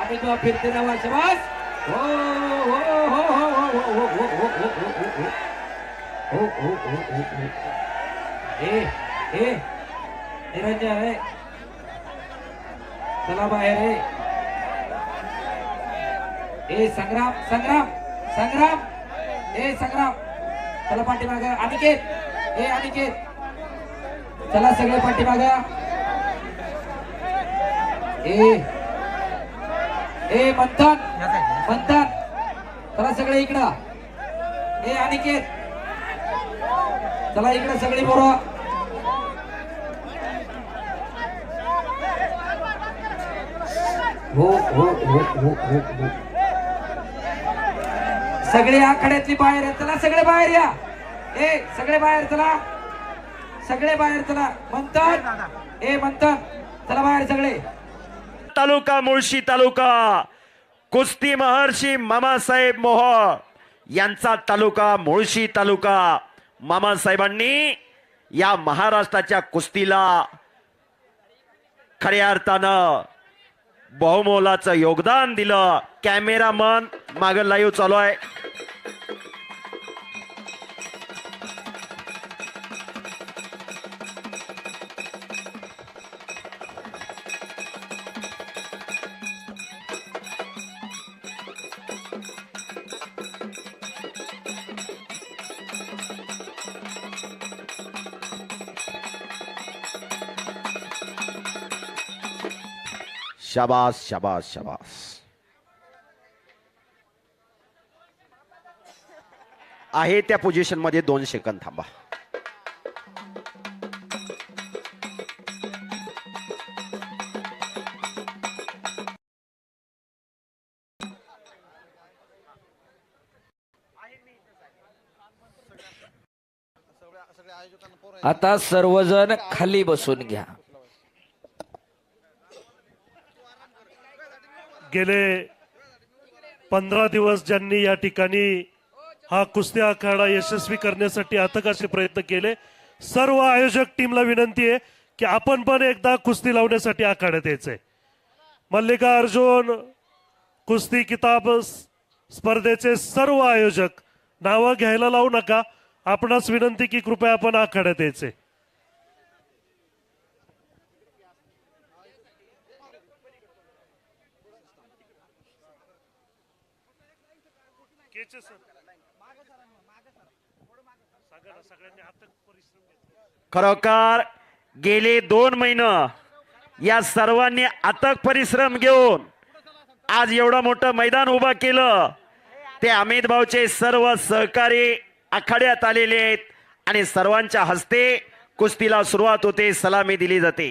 अमित भाऊ फिरते जावा शबास हो हो हो हो हो हो हो हो हो हो हो हो ए निरंजन आहे चला बाहेर ए संग्राम संग्राम संग्राम ए संग्राम चला पाठीमाग अनिकेत ए अनिकेत चला सगळे पाठीमाग ए मंथन मंथन चला सगळे इकडं ए अनिकेत चला इकडं सगळी पोरं हो हो हो हो हो हो सगळे आखाड्यातली बाहेर आहे चला सगळे बाहेर या ए सगळे बाहेर चला सगळे बाहेर चला मंथन ए मंथन चला बाहेर सगळे तालुका मुळशी तालुका कुस्ती महर्षी मामासाहेब मोहोळ यांचा तालुका मुळशी तालुका मामासाहेबांनी या महाराष्ट्राच्या कुस्तीला खऱ्या अर्थानं बहुमोलाचं योगदान दिलं. कॅमेरामन मागे लाईव्ह चालू आहे. शाबास शाबास शाबास. आहे त्या पोझिशन मध्ये 2 सेकंद थांबा. आता सर्वजण खाली बसून घ्या. गेले 15 दिवस ज्यांनी या ठिकाणी हा कुस्ती आखाडा यशस्वी करण्यासाठी अथक असे प्रयत्न केले, सर्व आयोजक टीमला विनंती आहे की आपण पण एकदा कुस्ती लावण्यासाठी आखाड्यात यायचंय. मल्लिकार्जुन कुस्ती किताब स्पर्धेचे सर्व आयोजक नावं घ्यायला लावू नका. आपणास विनंती की कृपया आपण आखाड्यात यायचे. खरोखर गेले 2 महिने या सर्वांनी अथक परिश्रम घेऊन आज एवढं मोठं मैदान उभं केलं. ते अमित भाऊचे सर्व सहकारी आखाड्यात आलेले आहेत आणि सर्वांच्या हस्ते कुस्तीला सुरुवात होते, सलामी दिली जाते.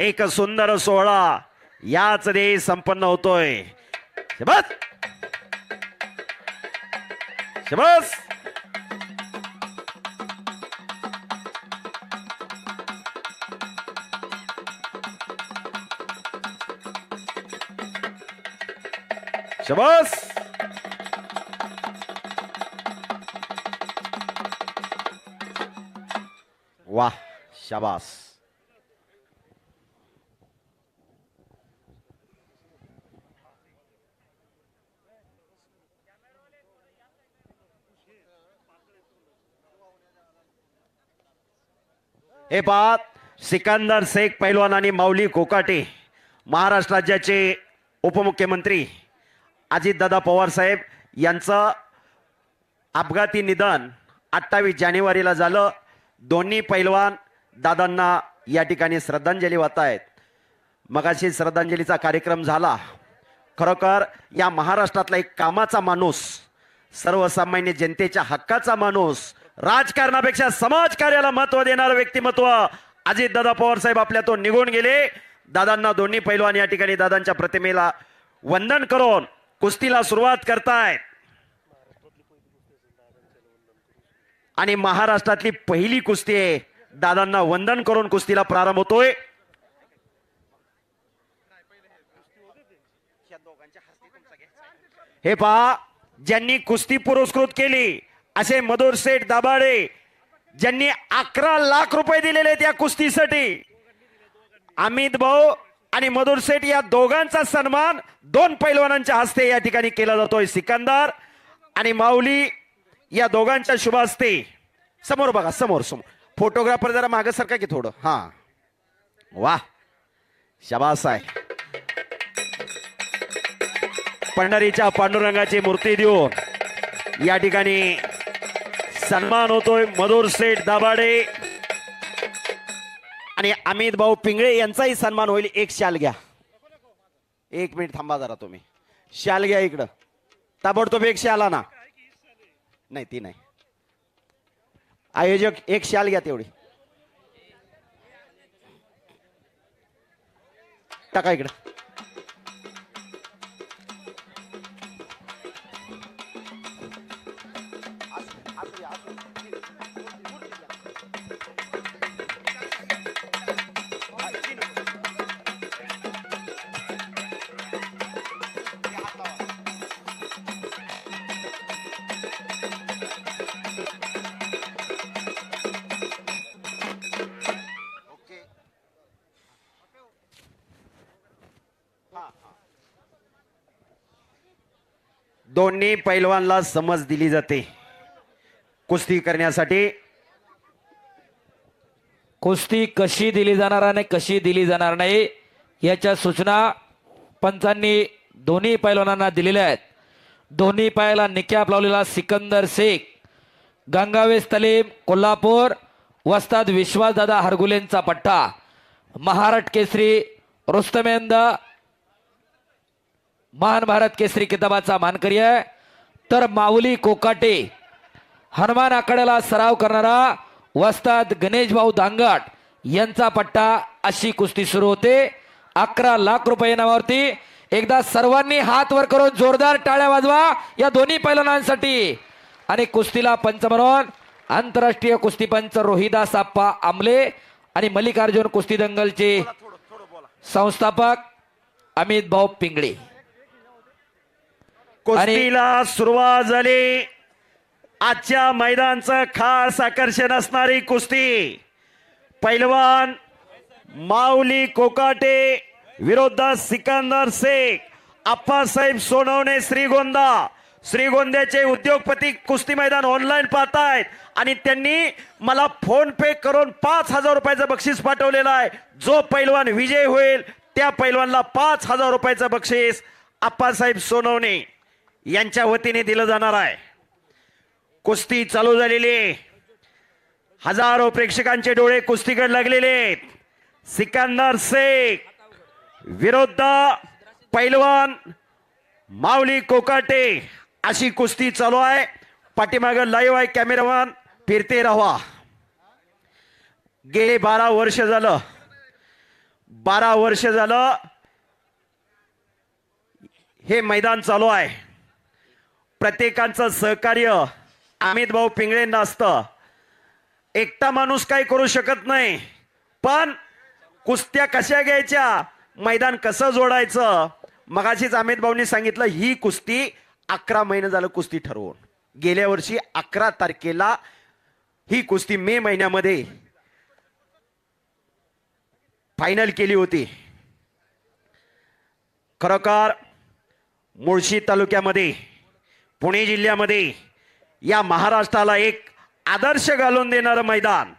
एक सुंदर सोहळा याच देश संपन्न होतोय. शाबास शाबास. शाबास. वाह शाबास. हे पाहत सिकंदर शेख पैलवान आणि माऊली कोकाटे, महाराष्ट्र राज्याचे उपमुख्यमंत्री अजितदादा पवार साहेब यांचं अपघाती निधन 28 जानेवारीला झालं. दोन्ही पैलवान दादांना या ठिकाणी श्रद्धांजली वाहतायत. मगाशी श्रद्धांजलीचा कार्यक्रम झाला. खरोखर या महाराष्ट्रातला एक कामाचा माणूस, सर्वसामान्य जनतेच्या हक्काचा माणूस, राजकारणापेक्षा समाजकार्याला महत्व देणारं व्यक्तिमत्व अजितदादा पवार साहेब आपल्यातून निघून गेले. दादांना दोन्ही पैलवान या ठिकाणी दादांच्या प्रतिमेला वंदन करून कुस्तीला सुरुवात करतायत. आणि महाराष्ट्रातली पहिली कुस्ती आहे. दादांना वंदन करून कुस्तीला प्रारंभ होतोय. हे पहा, ज्यांनी कुस्ती पुरस्कृत केली असे मधुर शेठ दाभाडे, ज्यांनी 11 लाख रुपये दिलेले त्या कुस्तीसाठी. अमित भाऊ आणि मधुर शेठ या दोघांचा सन्मान दोन पैलवानांच्या हस्ते या ठिकाणी केला जातोय. सिकंदर आणि माऊली या दोघांच्या शुभ हस्ते. समोर बघा, समोर समोर. फोटोग्राफर जरा मागे सरका की थोडं. हा, वा, शाबास आहे. पंढरीच्या पांडुरंगाची मूर्ती देऊन या ठिकाणी सन्मान होतोय मधुर शेठ दाभाडे आणि अमित भाऊ पिंगळे यांचाही सन्मान होईल. एक शाल घ्या, एक मिनिट थांबा जरा, तुम्ही शाल घ्या इकडं. ताबडतोब एक शाल आणा. नाही ती नाही, आयोजक एक शाल घ्या तेवढी. टाका इकडं. दोन्ही पैलवानला समज दिली जाते कुस्ती करण्यासाठी. कुस्ती कशी दिली जाणार आणि कशी दिली जाणार नाही याच्या सूचना पंचांनी दोन्ही पैलवानांना दिलेल्या आहेत. दोन्ही पायाला निकॅप लावलेला सिकंदर शेख, गंगावेस तलीम कोल्हापूर, वस्ताद विश्वासदादा हरगुलेंचा पट्टा. महाराष्ट्र केसरी रुस्तमेंद महान भारत केसरी किताबाचा मानकरी आहे. तर माऊली कोकाटे हनुमान आखाड्याला सराव करणारा वस्ताद गणेश भाऊ दांगट यांचा पट्टा. अशी कुस्ती सुरू होते. 11 लाख रुपये नावावरती. एकदा सर्वांनी हात वर करून जोरदार टाळ्या वाजवा या दोन्ही पैलवानांसाठी. आणि कुस्तीला पंच म्हणून आंतरराष्ट्रीय कुस्ती पंच रोहिदास आप्पा आमले आणि मल्लिकार्जुन कुस्ती दंगलचे संस्थापक अमित भाऊ पिंगळे. कुस्तीला सुरुवात झाली. आजच्या मैदानचं खास आकर्षण असणारी कुस्ती. पैलवान माऊली कोकाटे विरोधात सिकंदर शेख. आप्पासाहेब सोनवणे श्रीगोंदा. श्रीगोंद्याचे उद्योगपती कुस्ती मैदान ऑनलाईन पाहतायत आणि त्यांनी मला फोन पे करून 5,000 रुपयाचं बक्षीस पाठवलेलं आहे. जो पैलवान विजय होईल त्या पैलवानला 5,000 रुपयाचं बक्षीस आप्पासाहेब सोनवणे यांच्या वतीने दिलं जाणार आहे. कुस्ती चालू झालेली आहे. हजारो प्रेक्षकांचे डोळे कुस्तीकडे लागलेले आहेत. सिकंदर शेख विरुद्ध पैलवान माऊली कोकाटे अशी कुस्ती चालू आहे. पाठीमागे लाईव्ह आहे कॅमेरामॅन, फिरते राहा. गेले 12 वर्ष झालं, 12 वर्ष झालं हे मैदान चालू आहे. प्रत्येकांचं सहकार्य अमित भाऊ पिंगळेंना असतं. एकटा माणूस काही करू शकत नाही. पण कुस्त्या कशा घ्यायच्या, मैदान कसं जोडायचं, मगाशीच अमित भाऊंनी सांगितलं. ही कुस्ती 11 महिने झालं कुस्ती ठरवून. गेल्या वर्षी 11 तारखेला ही कुस्ती मे महिन्यामध्ये फायनल केली होती. खरोखर मुळशी तालुक्यामध्ये, पुणे जिल्ह्यामध्ये, या महाराष्ट्राला एक आदर्श घालून देणारं मैदान.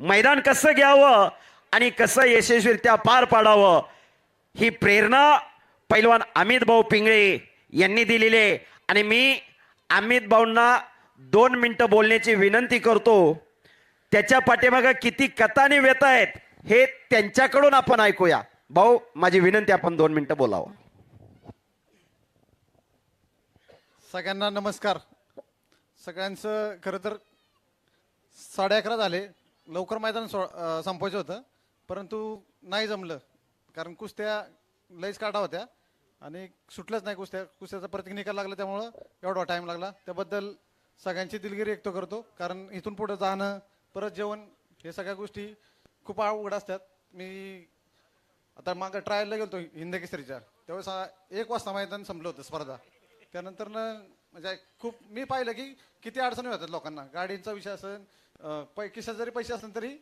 मैदान कसं घ्यावं आणि कसं यशस्वीरित्या पार पाडावं ही प्रेरणा पैलवान अमित भाऊ पिंगळे यांनी दिलेली आहे. आणि मी अमित भाऊंना 2 मिनिटं बोलण्याची विनंती करतो. त्याच्या पाठीमागे किती कथा आणि व्यथा आहेत हे त्यांच्याकडून आपण ऐकूया. भाऊ, माझी विनंती, आपण 2 मिनिटं बोलावं. सगळ्यांना नमस्कार. सगळ्यांचं खरं तर 11:30 झाले. लवकर मैदान संपवायचं होतं, परंतु नाही जमलं. कारण कुस्त्या लईच काढा होत्या आणि सुटल्याच नाही कुस्त्या. कुस्त्याचा प्रतीक निकाल लागला, त्यामुळं एवढा टाईम लागला. त्याबद्दल सगळ्यांची दिलगिरी व्यक्त करतो. कारण इथून पुढे जाणं, परत जेवण, हे सगळ्या गोष्टी खूप अवघड असतात. मी आता मागं ट्रायलला गेलो हिंद केसरीच्या, त्यावेळेस 1 वाजता मैदान संपलं होतं स्पर्धा. त्यानंतर म्हणजे खूप मी पाहिलं की किती अडचणी होतात लोकांना. गाडींचा विषय असेल, खिशात जरी पैसे असले तरी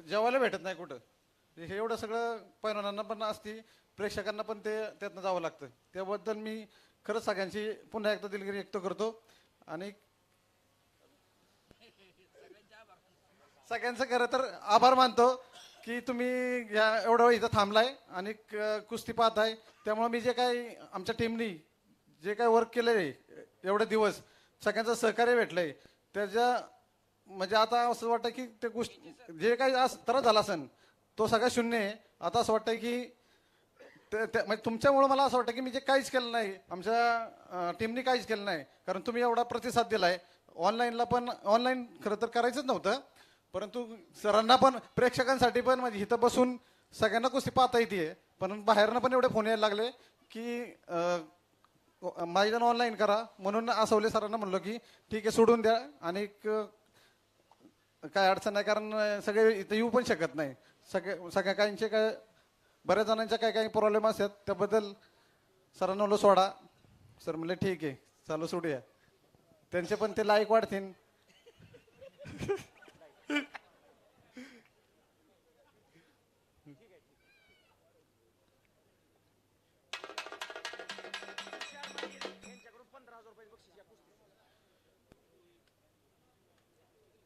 जेवायला भेटत नाही कुठं. हे एवढं सगळं पैलवानांना पण असते, प्रेक्षकांना पण ते त्यातनं जावं लागतं. त्याबद्दल मी खरंच सगळ्यांची पुन्हा एकदा दिलगिरी व्यक्त करतो आणि सगळ्यांचं खरं तर आभार मानतो की तुम्ही या एवढा वेळ इथं थांबलाय आणि कुस्ती पाहताय. त्यामुळे मी जे काही आमच्या टीमनी जे काही वर्क केलं आहे एवढे दिवस, सगळ्यांचं सहकार्य भेटलंय, त्याच्या म्हणजे आता असं वाटतं की ते गोष्ट जे काही आज त्रास झाला असेल तो सगळा शून्य आहे. आता असं वाटतं की म्हणजे तुमच्यामुळं मला असं वाटतं की मी जे काहीच केलं नाही, आमच्या टीमनी काहीच केलं नाही, कारण तुम्ही एवढा प्रतिसाद दिलाय. ऑनलाईनला पण ऑनलाईन खरं तर करायचंच नव्हतं, परंतु सरांना पण प्रेक्षकांसाठी पण म्हणजे इथं बसून सगळ्यांना कुस्ती पाहता येते, पण बाहेरनं पण एवढे फोन यायला लागले की मैदान ऑनलाईन करा. म्हणून आसवले सरांना म्हणलो की ठीक आहे सोडून द्या आणि काय अडचण नाही, कारण सगळे इथं येऊ पण शकत नाही. सगळ्या काहींचे काय बऱ्याच जणांच्या काही काही प्रॉब्लेम असतात, त्याबद्दल सरांना म्हणलो सोडा. सर म्हणले ठीक आहे चालू सोडूया, त्यांचे पण ते लाईक वाढतील.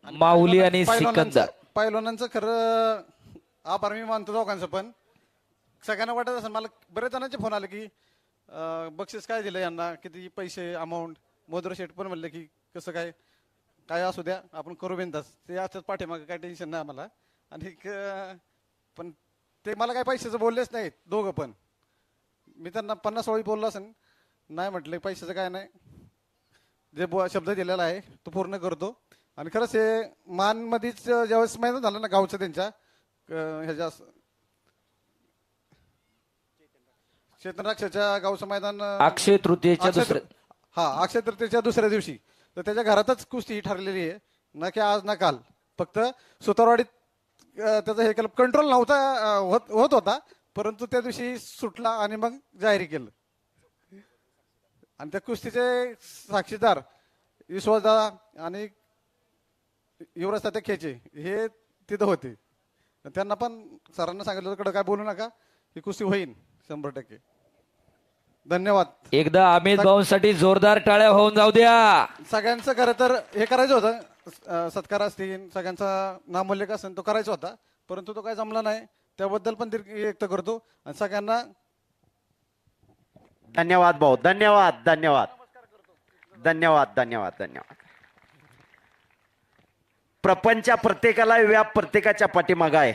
माऊली आणि सिकंदर. पैलवानांचं खरं आभार मी मानतो दोघांचं पण. सगळ्यांना वाटत असेल, मला बरेच जणांचे फोन आले की बक्षीस काय दिलं यांना, किती पैसे अमाऊंट. मोदर शेठ पण म्हणले की कसं काय काय असू द्या आपण करू बिंदास, ते असंच पाठीमागं काय टेन्शन नाही आम्हाला. आणि पण ते मला काय पैशाचं बोललेच नाहीत दोघं पण. मी त्यांना 50 वेळी बोललो असेल, नाही म्हटले पैशाचं काय नाही, जे शब्द दिलेला आहे तो पूर्ण करतो. आणि खरंच हे मानमध्येच ज्यावेळेस मैदान झालं ना गावचं त्यांच्या ह्याच्या चेतनराक्षच्या गावचं मैदान अक्षय तृतीयेच्या दुसऱ्या अक्षय तृतीयेच्या दुसऱ्या दिवशी, तर त्याच्या घरातच कुस्ती ही ठरलेली आहे, ना की आज ना काल. फक्त सुतारवाडीत त्याचं हे केलं, कंट्रोल नव्हता होत होता, परंतु त्या दिवशी सुटला आणि मग जाहीर केलं. आणि त्या कुस्तीचे साक्षीदार विश्वासदादा आणि युवराज तात्या खेचे हे तिथं होते. त्यांना पण सरांना सांगितलं कडं काय बोलू नका, ही कुस्ती होईल 100%. धन्यवाद. एकदा अमित भाऊंसाठी जोरदार टाळ्या होऊन जाऊ द्या. सगळ्यांचं खरं तर हे करायचं होतं, सत्कार असतील सगळ्यांचा नामोल्लेख असेल तो करायचा होता, परंतु तो काय जमला नाही. त्याबद्दल पण व्यक्त करतो आणि सगळ्यांना धन्यवाद भाऊ. धन्यवाद धन्यवाद धन्यवाद धन्यवाद धन्यवाद. प्रपंच प्रत्येकाला व्याप प्रत्येकाच्या पाठीमागं आहे,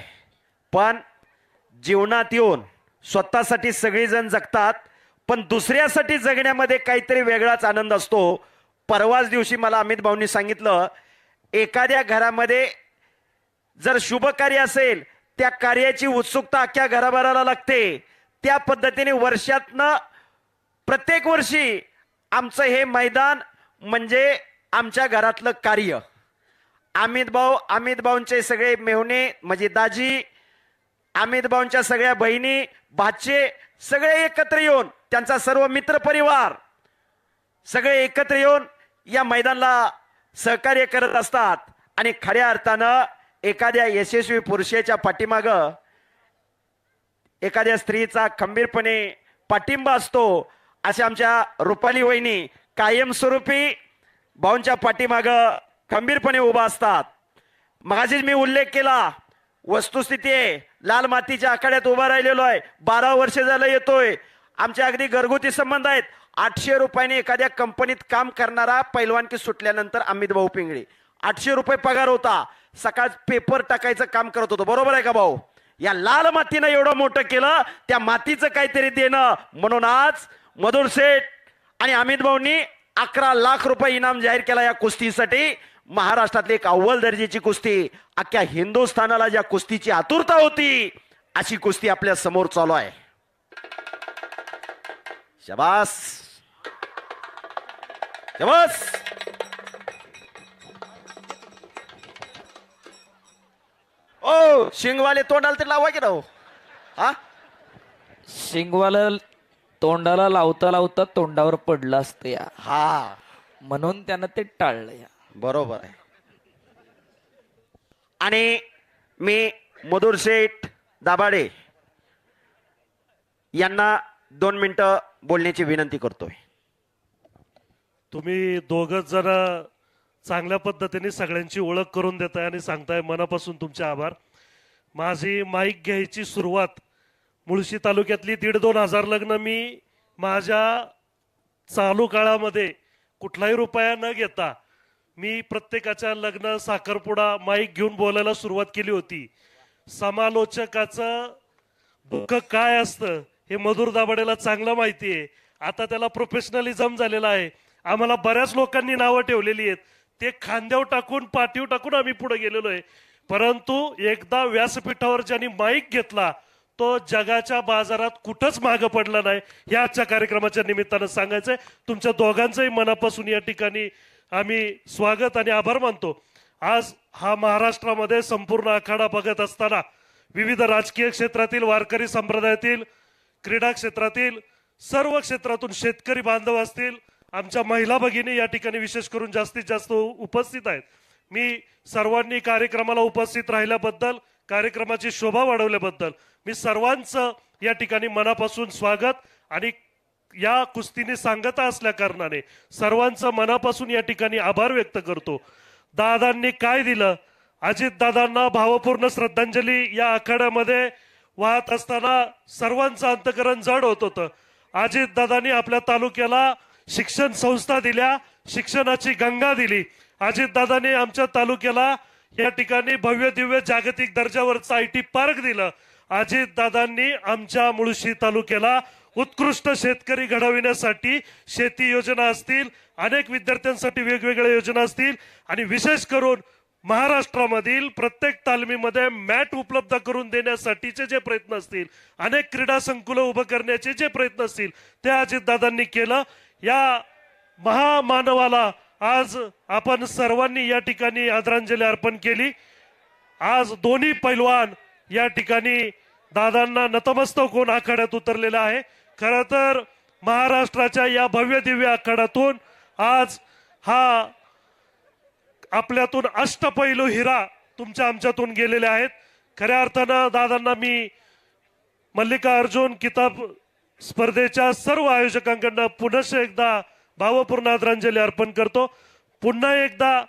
पण जीवनात येऊन स्वतःसाठी सगळेजण जगतात, पण दुसऱ्यासाठी जगण्यामध्ये काहीतरी वेगळाच आनंद असतो. परवाच दिवशी मला अमित भाऊंनी सांगितलं, एखाद्या घरामध्ये जर शुभ कार्य असेल त्या कार्याची उत्सुकता अख्ख्या घराभराला लागते. त्या पद्धतीने वर्षातनं प्रत्येक वर्षी आमचं हे मैदान म्हणजे आमच्या घरातलं कार्य. अमित भाऊंचे सगळे मेहुणे म्हणजे दाजी, अमित भाऊंच्या सगळ्या बहिणी भाचे सगळे एकत्र येऊन, त्यांचा सर्व मित्र परिवार सगळे एकत्र येऊन या मैदानाला सहकार्य करत असतात. आणि खऱ्या अर्थानं एखाद्या यशस्वी पुरुषाच्या पाठीमागं एखाद्या स्त्रीचा खंबीरपणे पाठिंबा असतो. अशा आमच्या रुपाली वहिनी कायमस्वरूपी भाऊंच्या पाठीमागं खंबीरपणे उभा असतात. मगाशीच मी उल्लेख केला, वस्तुस्थिती आहे, लाल मातीच्या आखाड्यात उभा राहिलेलो आहे, 12 वर्ष झालं येतोय. आमच्या अगदी घरगुती संबंध आहेत. 800 रुपयाने एखाद्या कंपनीत काम करणारा पैलवानकी सुटल्यानंतर अमित भाऊ पिंगळे, 800 रुपये पगार होता, सकाळ पेपर टाकायचं काम करत होतो. बरोबर आहे का भाऊ? या लाल मातीनं एवढं मोठं केलं, त्या मातीचं काहीतरी देणं म्हणून आज मधुर शेठ आणि अमित भाऊंनी 11 लाख रुपये इनाम जाहीर केला या कुस्तीसाठी. महाराष्ट्रातली एक अव्वल दर्जाची कुस्ती, अख्ख्या हिंदुस्थानाला ज्या कुस्तीची आतुरता होती अशी कुस्ती आपल्या समोर चालू आहे. शाबास शाबास. ओ शिंगवाले तोंडाला ते लावा की राव. हा शिंगवाला तोंडाला लावता लावता तोंडावर पडलं असतं या, हा म्हणून त्यानं ते टाळलं या. बरोबर आहे. आणि मी मधुर शेठ दाभाडे यांना 2 मिनिटं बोलण्याची विनंती करतोय. तुम्ही दोघच जण चांगल्या पद्धतीने सगळ्यांची ओळख करून देताय आणि सांगताय, मनापासून तुमचे आभार. माझी माईक घ्यायची सुरुवात मुळशी तालुक्यातली 1,500-2,000 लग्न मी माझ्या चालू काळामध्ये कुठलाही रुपया न घेता मी प्रत्येकाच्या लग्न साखरपुडा माईक घेऊन बोलायला सुरुवात केली होती. समालोचकाचं दुःख काय असतं हे मधुर दाभाडेला चांगलं माहिती आहे. आता त्याला प्रोफेशनलिझम झालेला आहे. आम्हाला बऱ्याच लोकांनी नावं ठेवलेली आहेत, ते खांद्यावर टाकून पाठीवर टाकून आम्ही पुढे गेलेलो आहे. परंतु एकदा व्यासपीठावर ज्यांनी माईक घेतला तो जगाच्या बाजारात कुठंच मागं पडला नाही. या आजच्या कार्यक्रमाच्या निमित्तानं सांगायचंय. तुमच्या दोघांचंही मनापासून या ठिकाणी आम्ही स्वागत आणि आभार मानतो. आज हा महाराष्ट्रामध्ये संपूर्ण आखाडा बघत असताना विविध राजकीय क्षेत्रातील, वारकरी संप्रदायातील, क्रीडा क्षेत्रातील, सर्व क्षेत्रातून शेतकरी बांधव असतील, आमच्या महिला भगिनी या ठिकाणी विशेष करून जास्तीत जास्त उपस्थित आहेत. मी सर्वांनी कार्यक्रमाला उपस्थित राहिल्याबद्दल, कार्यक्रमाची शोभा वाढवल्याबद्दल मी सर्वांचं या ठिकाणी मनापासून स्वागत आणि या कुस्तीने सांगता असल्या कारणाने सर्वांचं मनापासून या ठिकाणी आभार व्यक्त करतो. दादांनी काय दिलं, अजितदादांना भावपूर्ण श्रद्धांजली या आखाड्यामध्ये वाहत असताना सर्वांचं अंतकरण जड होत होतं. अजितदादांनी आपल्या तालुक्याला शिक्षण संस्था दिल्या, शिक्षणाची गंगा दिली. अजितदादांनी आमच्या तालुक्याला या ठिकाणी भव्य दिव्य जागतिक दर्जावरचं IT पार्क दिलं. अजितदादांनी आमच्या मुळशी तालुक्याला उत्कृष्ट शेतकरी घडविण्यासाठी शेती योजना असतील, अनेक विद्यार्थ्यांसाठी वेगवेगळ्या योजना असतील आणि विशेष करून महाराष्ट्रामधील प्रत्येक तालमीमध्ये मॅट उपलब्ध करून देण्यासाठीचे जे प्रयत्न असतील, अनेक क्रीडा संकुलं उभं करण्याचे जे प्रयत्न असतील ते अजितदादांनी केलं. या महामानवाला आज आपण सर्वांनी या ठिकाणी आदरांजली अर्पण केली. आज दोन्ही पैलवान या ठिकाणी दादांना नतमस्तक होऊन आखाड्यात उतरलेला आहे. खरं तर महाराष्ट्राच्या या भव्य दिव्य आखाड्यातून आज हा आपल्यातून अष्टपैलू हिरा तुमच्या आमच्यातून गेलेले आहेत. खऱ्या अर्थानं दादांना मी मल्लिकार्जुन किताब स्पर्धेच्या सर्व आयोजकांकडनं पुनश्च एकदा भावपूर्ण आदरांजली अर्पण करतो. पुन्हा एकदा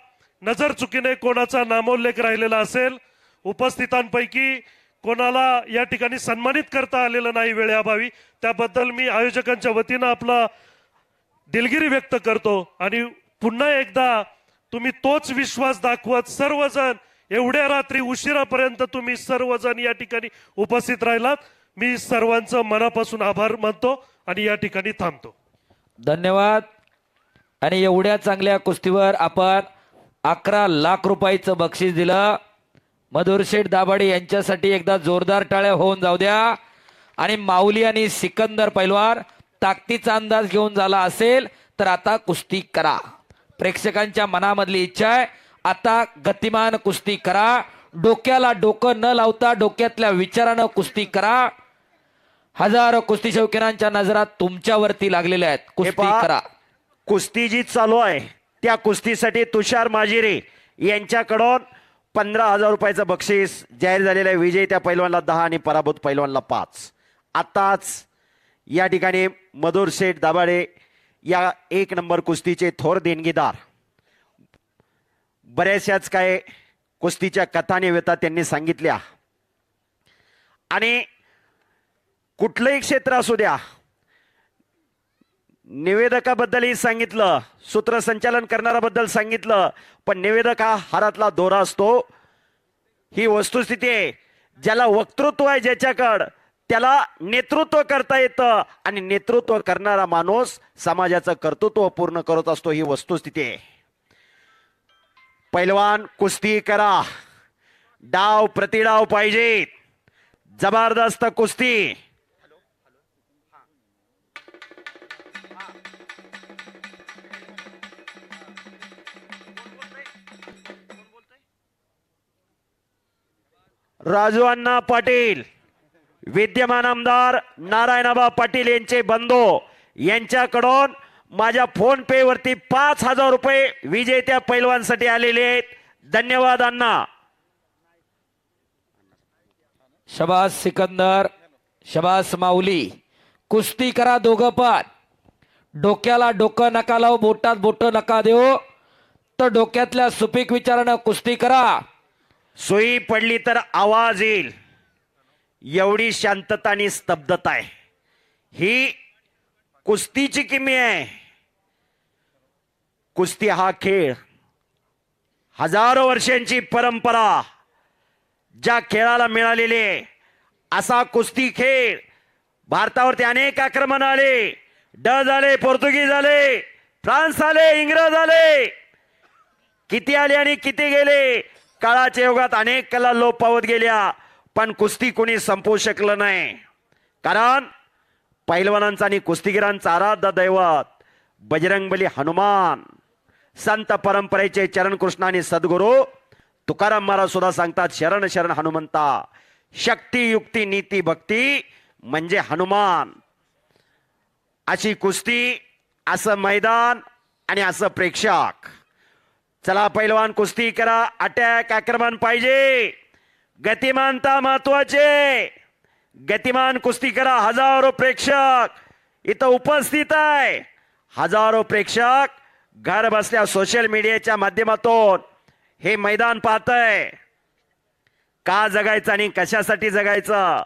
नजर चुकीने कोणाचा नामोल्लेख राहिलेला असेल, उपस्थितांपैकी कोणाला या ठिकाणी सन्मानित करता आलेलं नाही वेळेअभावी, त्याबद्दल मी आयोजकांच्या वतीनं आपला दिलगिरी व्यक्त करतो. आणि पुन्हा एकदा तुम्ही तोच विश्वास दाखवत सर्वजण एवढ्या रात्री उशिरापर्यंत तुम्ही सर्वजण या ठिकाणी उपस्थित राहिलात. मी सर्वांचं मनापासून आभार मानतो आणि या ठिकाणी थांबतो. धन्यवाद. आणि एवढ्या चांगल्या कुस्तीवर आपण 11 लाख रुपयाचं बक्षीस दिलं. मधुर शेठ दाभाडे यांच्यासाठी एकदा जोरदार टाळ्या होऊन जाऊ द्या. आणि माऊली आणि सिकंदर पैलवान ताकदीचा अंदाज घेऊन झाला असेल तर आता कुस्ती करा. प्रेक्षकांच्या मनामधली इच्छा आहे, आता गतिमान कुस्ती करा. डोक्याला डोकं न लावता डोक्यातल्या विचारानं कुस्ती करा. हजारो कुस्ती शौकीनांच्या नजरा तुमच्यावरती लागलेल्या आहेत. कुस्ती करा. कुस्ती जी चालू आहे त्या कुस्तीसाठी तुषार माजिरे यांच्याकडून 15,000 रुपयाचं बक्षीस जाहीर झालेलं आहे. विजेत्या पैलवानला 10 आणि पराभूत पैलवानला 5. आताच या ठिकाणी मधुर शेठ दाभाडे या 1 नंबर कुस्तीचे थोर देणगीदार, बऱ्याचशाच काय कुस्तीच्या कथा निवेता त्यांनी सांगितल्या. आणि कुठलंही क्षेत्र असू द्या, निवेदकाबद्दलही सांगितलं, सूत्रसंचालन करणाऱ्याबद्दल सांगितलं, पण निवेदक हा हारातला दोरा असतो. ही वस्तुस्थिती आहे. ज्याला वक्तृत्व आहे ज्याच्याकडं त्याला नेतृत्व करता येतं आणि नेतृत्व करणारा माणूस समाजाचं कर्तृत्व पूर्ण करत असतो. ही वस्तुस्थिती आहे. पैलवान कुस्ती करा. डाव प्रतिडाव पाहिजे. जबरदस्त कुस्ती. राजू अण्णा पाटील, विद्यमान आमदार नारायणबा पाटील यांचे बंधू, यांच्याकडून माझ्या फोन पे वरती 5,000 रुपये विजेत्या पैलवानसाठी आलेले आहेत. धन्यवाद अण्णा. शबास सिकंदर, शबास माऊली. कुस्ती करा दोघं पण. डोक्याला डोकं नका लावू, बोटात बोट नका देऊ. तर डोक्यातल्या सुपीक विचारानं कुस्ती करा. सुई पडली तर आवाज येईल एवढी शांतता आणि स्तब्धता आहे. ही कुस्तीची किमी आहे. कुस्ती हा खेळ हजारो वर्षांची परंपरा ज्या खेळाला मिळालेली आहे. असा कुस्ती खेळ भारतावरती अनेक आक्रमण आले. डच आले, पोर्तुगीज आले, फ्रान्स आले, इंग्रज आले, किती आले आणि किती गेले. काळाच्या युगात अनेक कला लोप पावत गेल्या, पण कुस्ती कोणी संपवू शकलं नाही. कारण पैलवानांचा आणि कुस्तीगिरांचा आराध्य दैवत बजरंगबली हनुमान, संत परंपरेचे चरण कृष्ण आणि सद्गुरू तुकाराम महाराज सुद्धा सांगतात, शरण शरण हनुमंता. शक्ती युक्ती नीती भक्ती म्हणजे हनुमान. अशी कुस्ती, असं मैदान आणि असं प्रेक्षक. चला पैलवान कुस्ती करा. अटॅक, आक्रमण पाहिजे. गतिमानता महत्वाचे. गतिमान कुस्ती करा. हजारो प्रेक्षक इथं उपस्थित आहे. हजारो प्रेक्षक घर बसल्या सोशल मीडियाच्या माध्यमातून हे मैदान पाहतय. का जगायचं आणि कशासाठी जगायचं.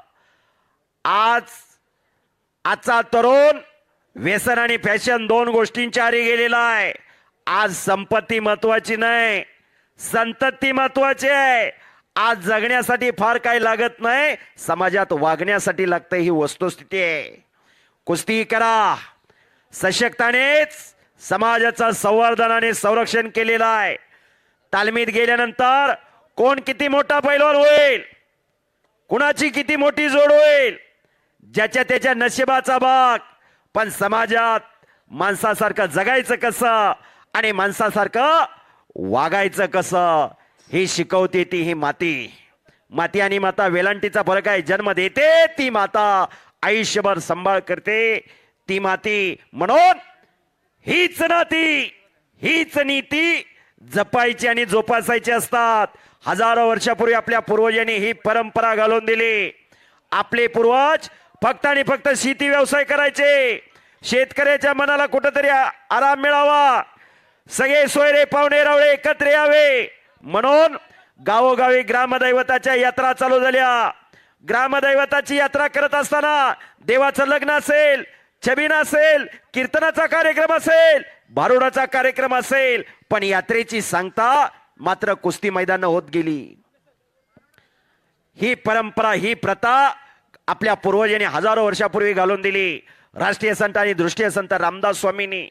आजचा तरुण व्यसन आणि फॅशन दोन गोष्टींच्या आरी गेलेला आहे. आज संपत्ती महत्वाची नाही, संतती महत्वाची आहे. आज जगण्यासाठी फार काही लागत नाही, समाजात वागण्यासाठी लागतं, ही वस्तुस्थिती आहे. कुस्ती करा. सशक्तानेच समाजाचं संवर्धन आणि संरक्षण केलेलं आहे. तालमीत गेल्यानंतर कोण किती मोठा पैलवान होईल, कुणाची किती मोठी जोड होईल, ज्याच्या त्याच्या नशिबाचा भाग. पण समाजात माणसासारखं जगायचं कसं आणि माणसासारखं वागायचं कसं हे शिकवते ती ही माती. माती आणि माता वेलांटीचा फरक आहे. जन्म देते ती माता, आयुष्यभर सांभाळ करते ती माती. म्हणून हीच नाती, हीच नीती जपायची आणि जोपासायची असतात. हजारो वर्षापूर्वी आपल्या पूर्वजांनी ही परंपरा घालून दिली. आपले पूर्वज फक्त आणि फक्त शेती व्यवसाय करायचे. शेतकऱ्याच्या मनाला कुठंतरी आराम मिळावा, सगळे सोयरे पाहुणे रावळे एकत्र यावे म्हणून गावोगावी ग्रामदैवताच्या यात्रा चालू झाल्या. ग्रामदैवताची यात्रा करत असताना देवाचं लग्न असेल, छबिन असेल, कीर्तनाचा कार्यक्रम असेल, भारुडाचा कार्यक्रम असेल, पण यात्रेची सांगता मात्र कुस्ती मैदान होत गेली. ही परंपरा, ही प्रथा आपल्या पूर्वजांनी हजारो वर्षापूर्वी घालून दिली. राष्ट्रीय संत आणि दृष्टीय संत रामदास स्वामींनी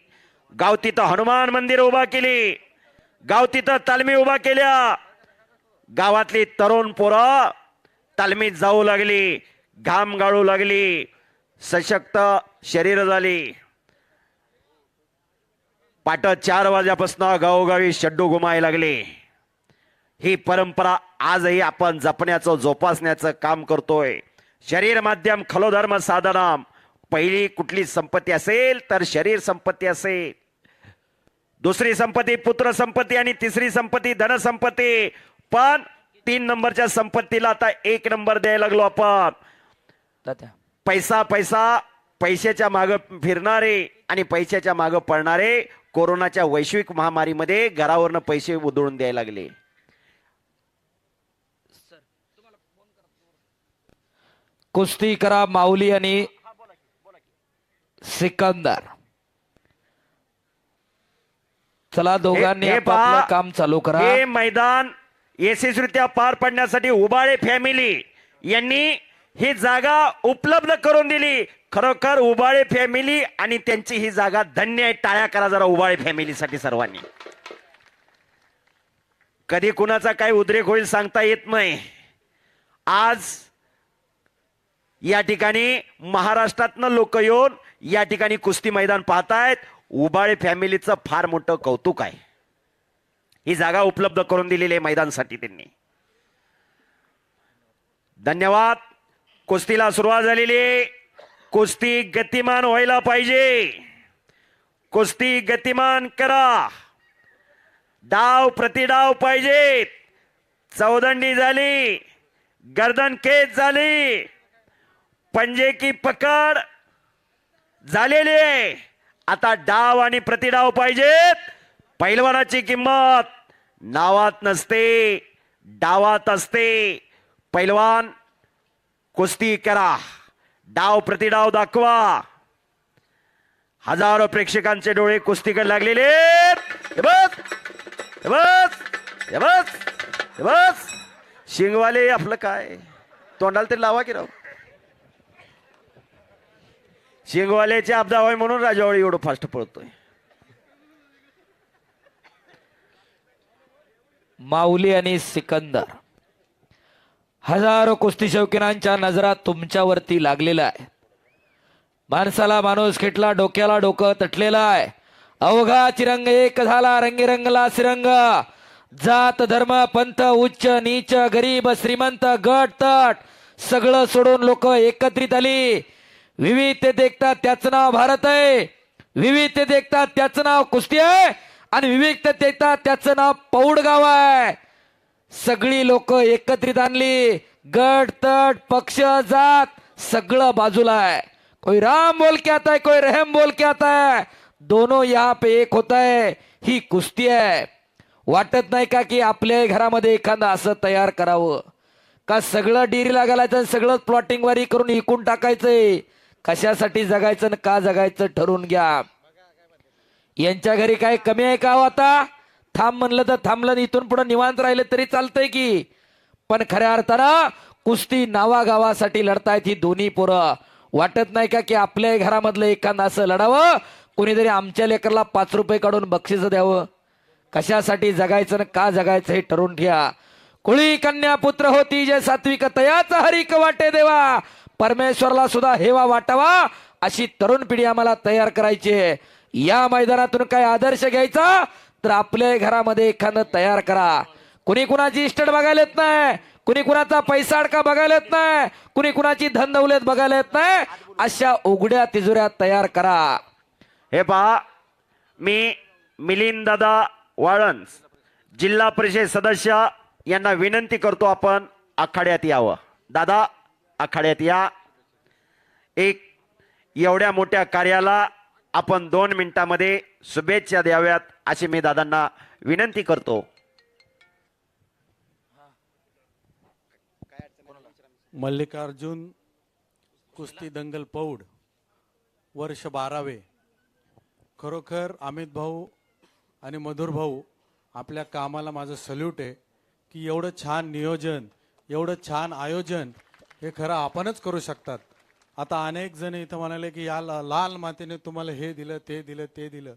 गाव तिथं हनुमान मंदिर उभा केली, गाव तिथं तालमी उभा केल्या. गावातली तरुण पोरं तालमीत जाऊ लागली, घाम गाळू लागली, सशक्त शरीर झाली. पाट 4 वाजल्यापासून गावोगावी शड्डू घुमायला लागले. ही परंपरा आजही आपण जपण्याचं, जोपासण्याचं काम करतोय. शरीर माध्यम खलो धर्म साधनम. पहिली कुठली संपत्ती असेल तर शरीर संपत्ती असेल, दुसरी संपत्ती पुत्र संपत्ती आणि तिसरी संपत्ती धन संपत्ती. पण 3 नंबरच्या संपत्तीला आता 1 नंबर द्यायला लागलो आपण. तात्या, पैसा पैसा, पैशाच्या मागे फिरणारे आणि पैशाच्या मागे पळणारे कोरोनाच्या वैश्विक महामारीमध्ये घरावरनं पैसे उधळून द्यायला लागले. कुस्ती करा माऊली आणि सिकंदर. चला दोघांनी हे आपापलं पहा, काम चालू करा. हे मैदान यशस्वीरित्या पार पडण्यासाठी उबाळे फॅमिली यांनी ही जागा उपलब्ध करून दिली. खरोखर उबाळे फॅमिली आणि त्यांची ही जागा धन्य आहे. टाळ्या करा जरा उबाळे फॅमिलीसाठी सर्वांनी. कधी कुणाचा काय उद्रेक होईल सांगता येत नाही. आज या ठिकाणी महाराष्ट्रातनं लोक येऊन या ठिकाणी कुस्ती मैदान पाहतायत. उबाळे फॅमिलीचं फार मोठं कौतुक आहे. ही जागा उपलब्ध करून दिलेली आहे मैदानासाठी त्यांनी. धन्यवाद. कुस्तीला सुरुवात झालेली आहे. कुस्ती गतिमान व्हायला पाहिजे. कुस्ती गतिमान करा. डाव प्रतिडाव पाहिजेत. चौदंडी झाली, गर्दन केस झाली, पंजे की पकड झालेली आहे. आता डाव आणि प्रतिडाव पाहिजेत. पैलवानाची किंमत नावात नसते, डावात असते. पैलवान कुस्ती करा, डाव प्रतिडाव दाखवा. हजारो प्रेक्षकांचे डोळे कुस्तीकडे लागलेले आहेत. हे बस, हे बस, हे बस, हे बस. शिंगवाले आपलं काय तोंडाला तरी लावा की राव. शिंगवाल्याचे अपदा होय म्हणून राजावळी एवढं फास्ट पळतोय. माऊली आणि सिकंदर, हजारो कुस्ती शौकीनांच्या नजरा तुमच्यावरती लागलेला आहे. माणसाला माणूस खेटला, डोक्याला डोकं तटलेलं आहे. अवघा चिरंग एक झाला, रंगीरंगला सिरंग. जात धर्म पंथ उच्च नीच गरीब श्रीमंत गट तट सगळं सोडून लोक एकत्रित आली. विविधतेत एकता त्याचं नाव भारत आहे. विविधतेत एकता त्याचं नाव कुस्ती आहे. आणि विविधतेत एकता त्याचं नाव पौड गाव आहे. सगळी लोक एकत्रित आणली. गट तट पक्ष जात सगळं बाजूला आहे. कोई राम बोल के आता है, कोई रहम बोल के आता है. दोनों यहाँ पे एक होता है. ही कुस्ती आहे. वाटत नाही का की आपल्या घरामध्ये एखादं असं तयार करावं का? सगळं डिरीला घालायचं, सगळं प्लॉटिंग वारी करून इकून टाकायचंय. कशासाठी जगायचं आणि का जगायचं ठरवून घ्या. यांच्या घरी काय कमी आहे का हो? आता थांब म्हणलं तर थांबलं, इथून पुढे निवांत राहिलं तरी चालतंय की. पण खऱ्या अर्थानं कुस्ती नावागावासाठी लढतायत ही दोन्ही पोरं. वाटत नाही का की आपल्या घरामधलं एखादं असं लढावं, कोणीतरी आमच्या लेकरला 5 रुपये काढून बक्षीस द्यावं. कशासाठी जगायचं आणि का जगायचं हे ठरवून ठेवा. कुळी कन्या पुत्र होती जे सात्विक तयाचा हरिक वाटे देवा. परमेश्वरला सुद्धा हेवा वाटावा अशी तरुण पिढी आम्हाला तयार करायची. या मैदानातून काय आदर्श घ्यायचा तर आपल्या घरामध्ये एखादं तयार करा. कुणी कुणाची इस्टेट बघायला येत नाही, कुणी कुणाचा पैसा अडका बघायला येत नाही, कुणी कुणाची धन दौलत बघायला येत नाही. अशा उघड्या तिजोऱ्या तयार करा. हे पहा, मी मिलिंद दादा वाळंज जिल्हा परिषद सदस्य यांना विनंती करतो, आपण आखाड्यात यावं. दादा आखाड्यात या. एक एवढ्या मोठ्या कार्याला आपण 2 मिनिटांमध्ये शुभेच्छा द्याव्यात अशी मी दादांना विनंती करतो. मल्लिकार्जुन कुस्ती दंगल पौड वर्ष 12वे. खरोखर अमित भाऊ आणि मधुर भाऊ आपल्या कामाला माझं सल्यूट आहे की एवढं छान नियोजन, एवढं छान आयोजन हे खरं आपणच करू शकतात. आता अनेक जण इथं म्हणाले की या लाल मातेने तुम्हाला हे दिलं, ते दिलं, ते दिलं.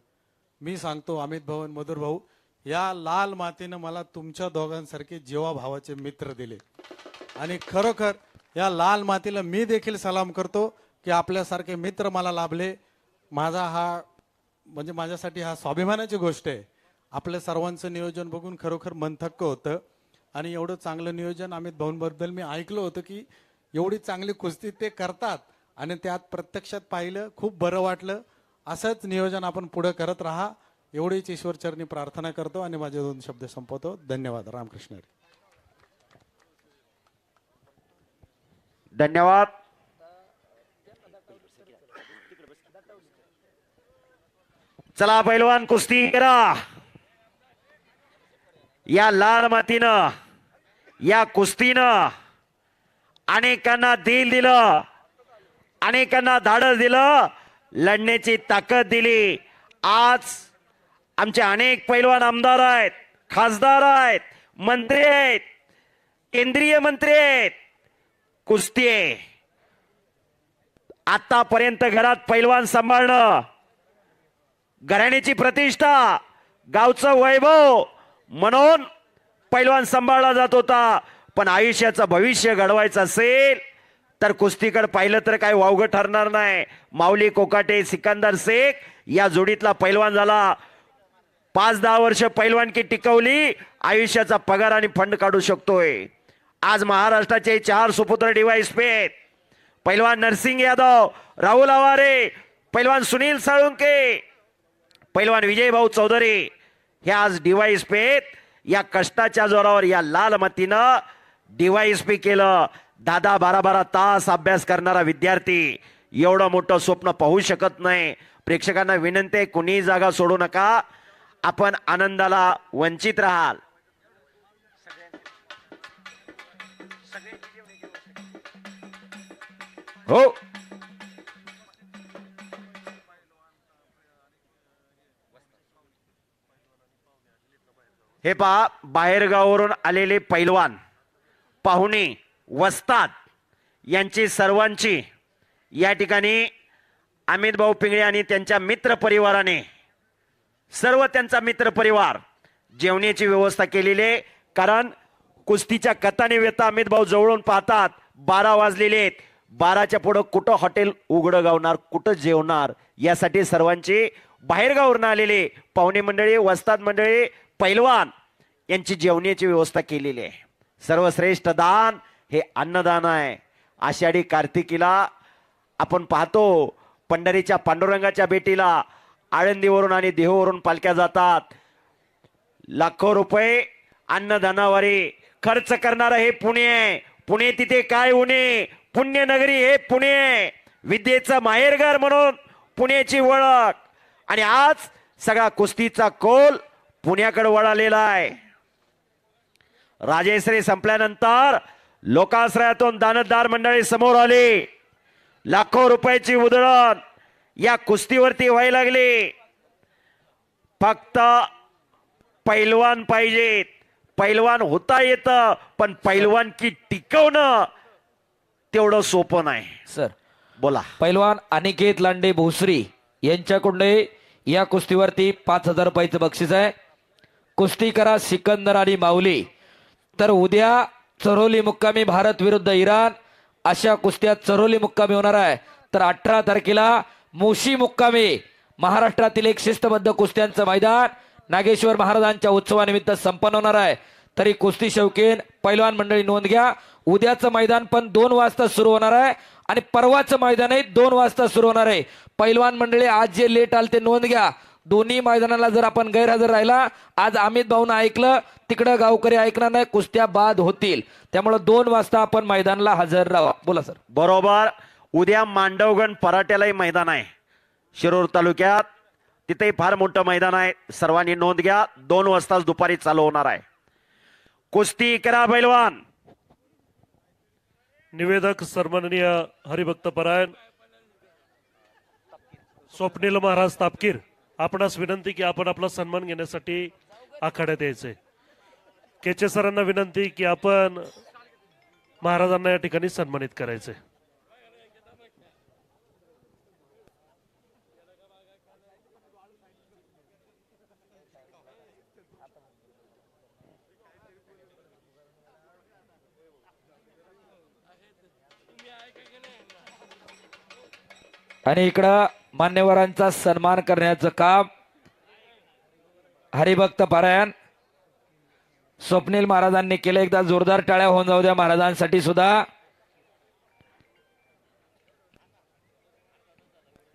मी सांगतो अमित भाऊ आणि मधुर भाऊ, या लाल मातेनं मला तुमच्या दोघांसारखे जीवाभावाचे मित्र दिले. आणि खरोखर या लाल मातेला मी देखील सलाम करतो की आपल्यासारखे मित्र मला लाभले. माझ्यासाठी हा स्वाभिमानाची गोष्ट आहे. आपल्या सर्वांचं नियोजन बघून खरोखर मन थक्क होतं. आणि एवढं चांगलं नियोजन अमित भाऊंबद्दल मी ऐकलं होतं की एवढी चांगली कुस्ती ते करतात आणि त्यात प्रत्यक्षात पाहिलं, खूप बरं वाटलं. असंच नियोजन आपण पुढे करत राहा एवढीच ईश्वरचरणी प्रार्थना करतो आणि माझे 2 शब्द संपवतो. धन्यवाद. रामकृष्ण हरी. धन्यवाद. चला पैलवान कुस्ती करा. या लाल मातीनं, या कुस्तीनं अनेकांना दिल दिलं, अनेकांना धाडस दिलं, लढण्याची ताकद दिली. आज आमचे अनेक पैलवान आमदार आहेत, खासदार आहेत, मंत्री आहेत, केंद्रीय मंत्री आहेत. कुस्ती आहे. आतापर्यंत घरात पैलवान सांभाळणं, घराण्याची प्रतिष्ठा, गावचं वैभव म्हणून पैलवान सांभाळला जात होता. पण आयुष्याचं भविष्य घडवायचं असेल तर कुस्तीकडे पाहिलं तर काय वावगं ठरणार नाही. माऊली कोकाटे, सिकंदर शेख या जोडीतला पैलवान झाला. 5-10 वर्ष पैलवानकी टिकवली, आयुष्याचा पगार आणि फंड काढू शकतोय. आज महाराष्ट्राचे 4 सुपुत्र DYSP, पैलवान नरसिंग यादव, राहुल आवारे, पैलवान सुनील साळुंके, पैलवान विजय भाऊ चौधरी हे आज DYSP. या कष्टाच्या जोरावर या लाल मातीनं DYSP केलं. 10-12 तास अभ्यास करणारा विद्यार्थी एवढं मोठं स्वप्न पाहू शकत नाही. प्रेक्षकांना विनंती आहे, कुणीही जागा सोडू नका. आपण आनंदाला वंचित राहाल. हो, हे पहा, बाहेरगावावरून आलेले पैलवान पाहुणे वस्ताद यांची सर्वांची या ठिकाणी अमित भाऊ पिंगळे आणि त्यांच्या मित्र परिवाराने, सर्व त्यांचा मित्र परिवार जेवण्याची व्यवस्था केलेली आहे. कारण कुस्तीच्या कथाने व्यथा अमित भाऊ जवळून पाहतात. 12 वाजलेले आहेत. 12च्या पुढं कुठं हॉटेल उघडं गावणार, कुठं जेवणार, यासाठी सर्वांची बाहेरगावरून आलेले पाहुणे मंडळी, वस्ताद मंडळी, पैलवान यांची जेवण्याची व्यवस्था केलेली आहे. सर्वश्रेष्ठ दान हे अन्नदान आहे. आषाढी कार्तिकीला आपण पाहतो पंढरीच्या पांडुरंगाच्या भेटीला आळंदीवरून आणि देहूवरून पालख्या जातात. लाखो रुपये अन्नदानावरी खर्च करणारं हे पुणे आहे. पुणे तिथे काय उणे, पुण्यनगरी हे पुणे, विद्येचं माहेरघर म्हणून पुण्याची ओळख. आणि आज सगळा कुस्तीचा कोल पुण्याकडे वळालेला आहे. राजेश्री संपल्यानंतर लोकाश्रयातून दानतदार मंडळी समोर आली. लाखो रुपयाची उधळण या कुस्तीवरती व्हायला लागली. फक्त पैलवान पाहिजेत. पैलवान होता येतं, पण पैलवान की टिकवणं तेवढं सोपं नाही. सर, बोला. पैलवान अनिकेत लांडे भोसरी यांच्याकडे या कुस्तीवरती 5,000 रुपयाचं बक्षीस आहे. कुस्ती करा सिकंदर आणि माऊली. तर उद्या चरोली मुक्कामी भारत विरुद्ध इराण अशा कुस्त्या चरोली मुक्कामी होणार आहे. तर 18 तारखेला मोशी मुक्कामी महाराष्ट्रातील एक शिस्तबद्ध कुस्त्यांचं मैदान नागेश्वर महाराजांच्या उत्सवानिमित्त संपन्न होणार आहे. तरी कुस्ती शौकीन पैलवान मंडळी नोंद घ्या. उद्याचं मैदान पण 2 वाजता सुरू होणार आहे आणि परवाचं मैदानही 2 वाजता सुरू होणार आहे. पैलवान मंडळी आज जे लेट आल ते नोंद घ्या. दोन्ही मैदानाला जर आपण गैरहजर राहिला, आज अमित भाऊनं ऐकलं, तिकडं गावकरी ऐकणार नाही, कुस्त्या बाद होतील. त्यामुळे 2 वाजता आपण मैदानाला हजर राहा. बोला सर. बरोबर. उद्या मांडवगण पराठ्यालाही मैदान आहे शिरूर तालुक्यात. तिथेही फार मोठं मैदान आहे. सर्वांनी नोंद घ्या. 2 वाजताच दुपारी चालू होणार आहे. कुस्ती करा पैलवान. निवेदक सन्माननीय हरिभक्त परायण स्वप्नील महाराज तापकीर, आपणास विनंती की आपण आपला सन्मान घेण्यासाठी आखाड्यात यायचे. केचे सरांना विनंती की आपण महाराजांना या ठिकाणी सन्मानित करायचे. आणि इकडं मान्यवरांचा सन्मान करण्याचं काम हरिभक्त पारायण स्वप्नील महाराजांनी केलं. एकदा जोरदार टाळ्या होऊन जाऊ द्या महाराजांसाठी सुद्धा.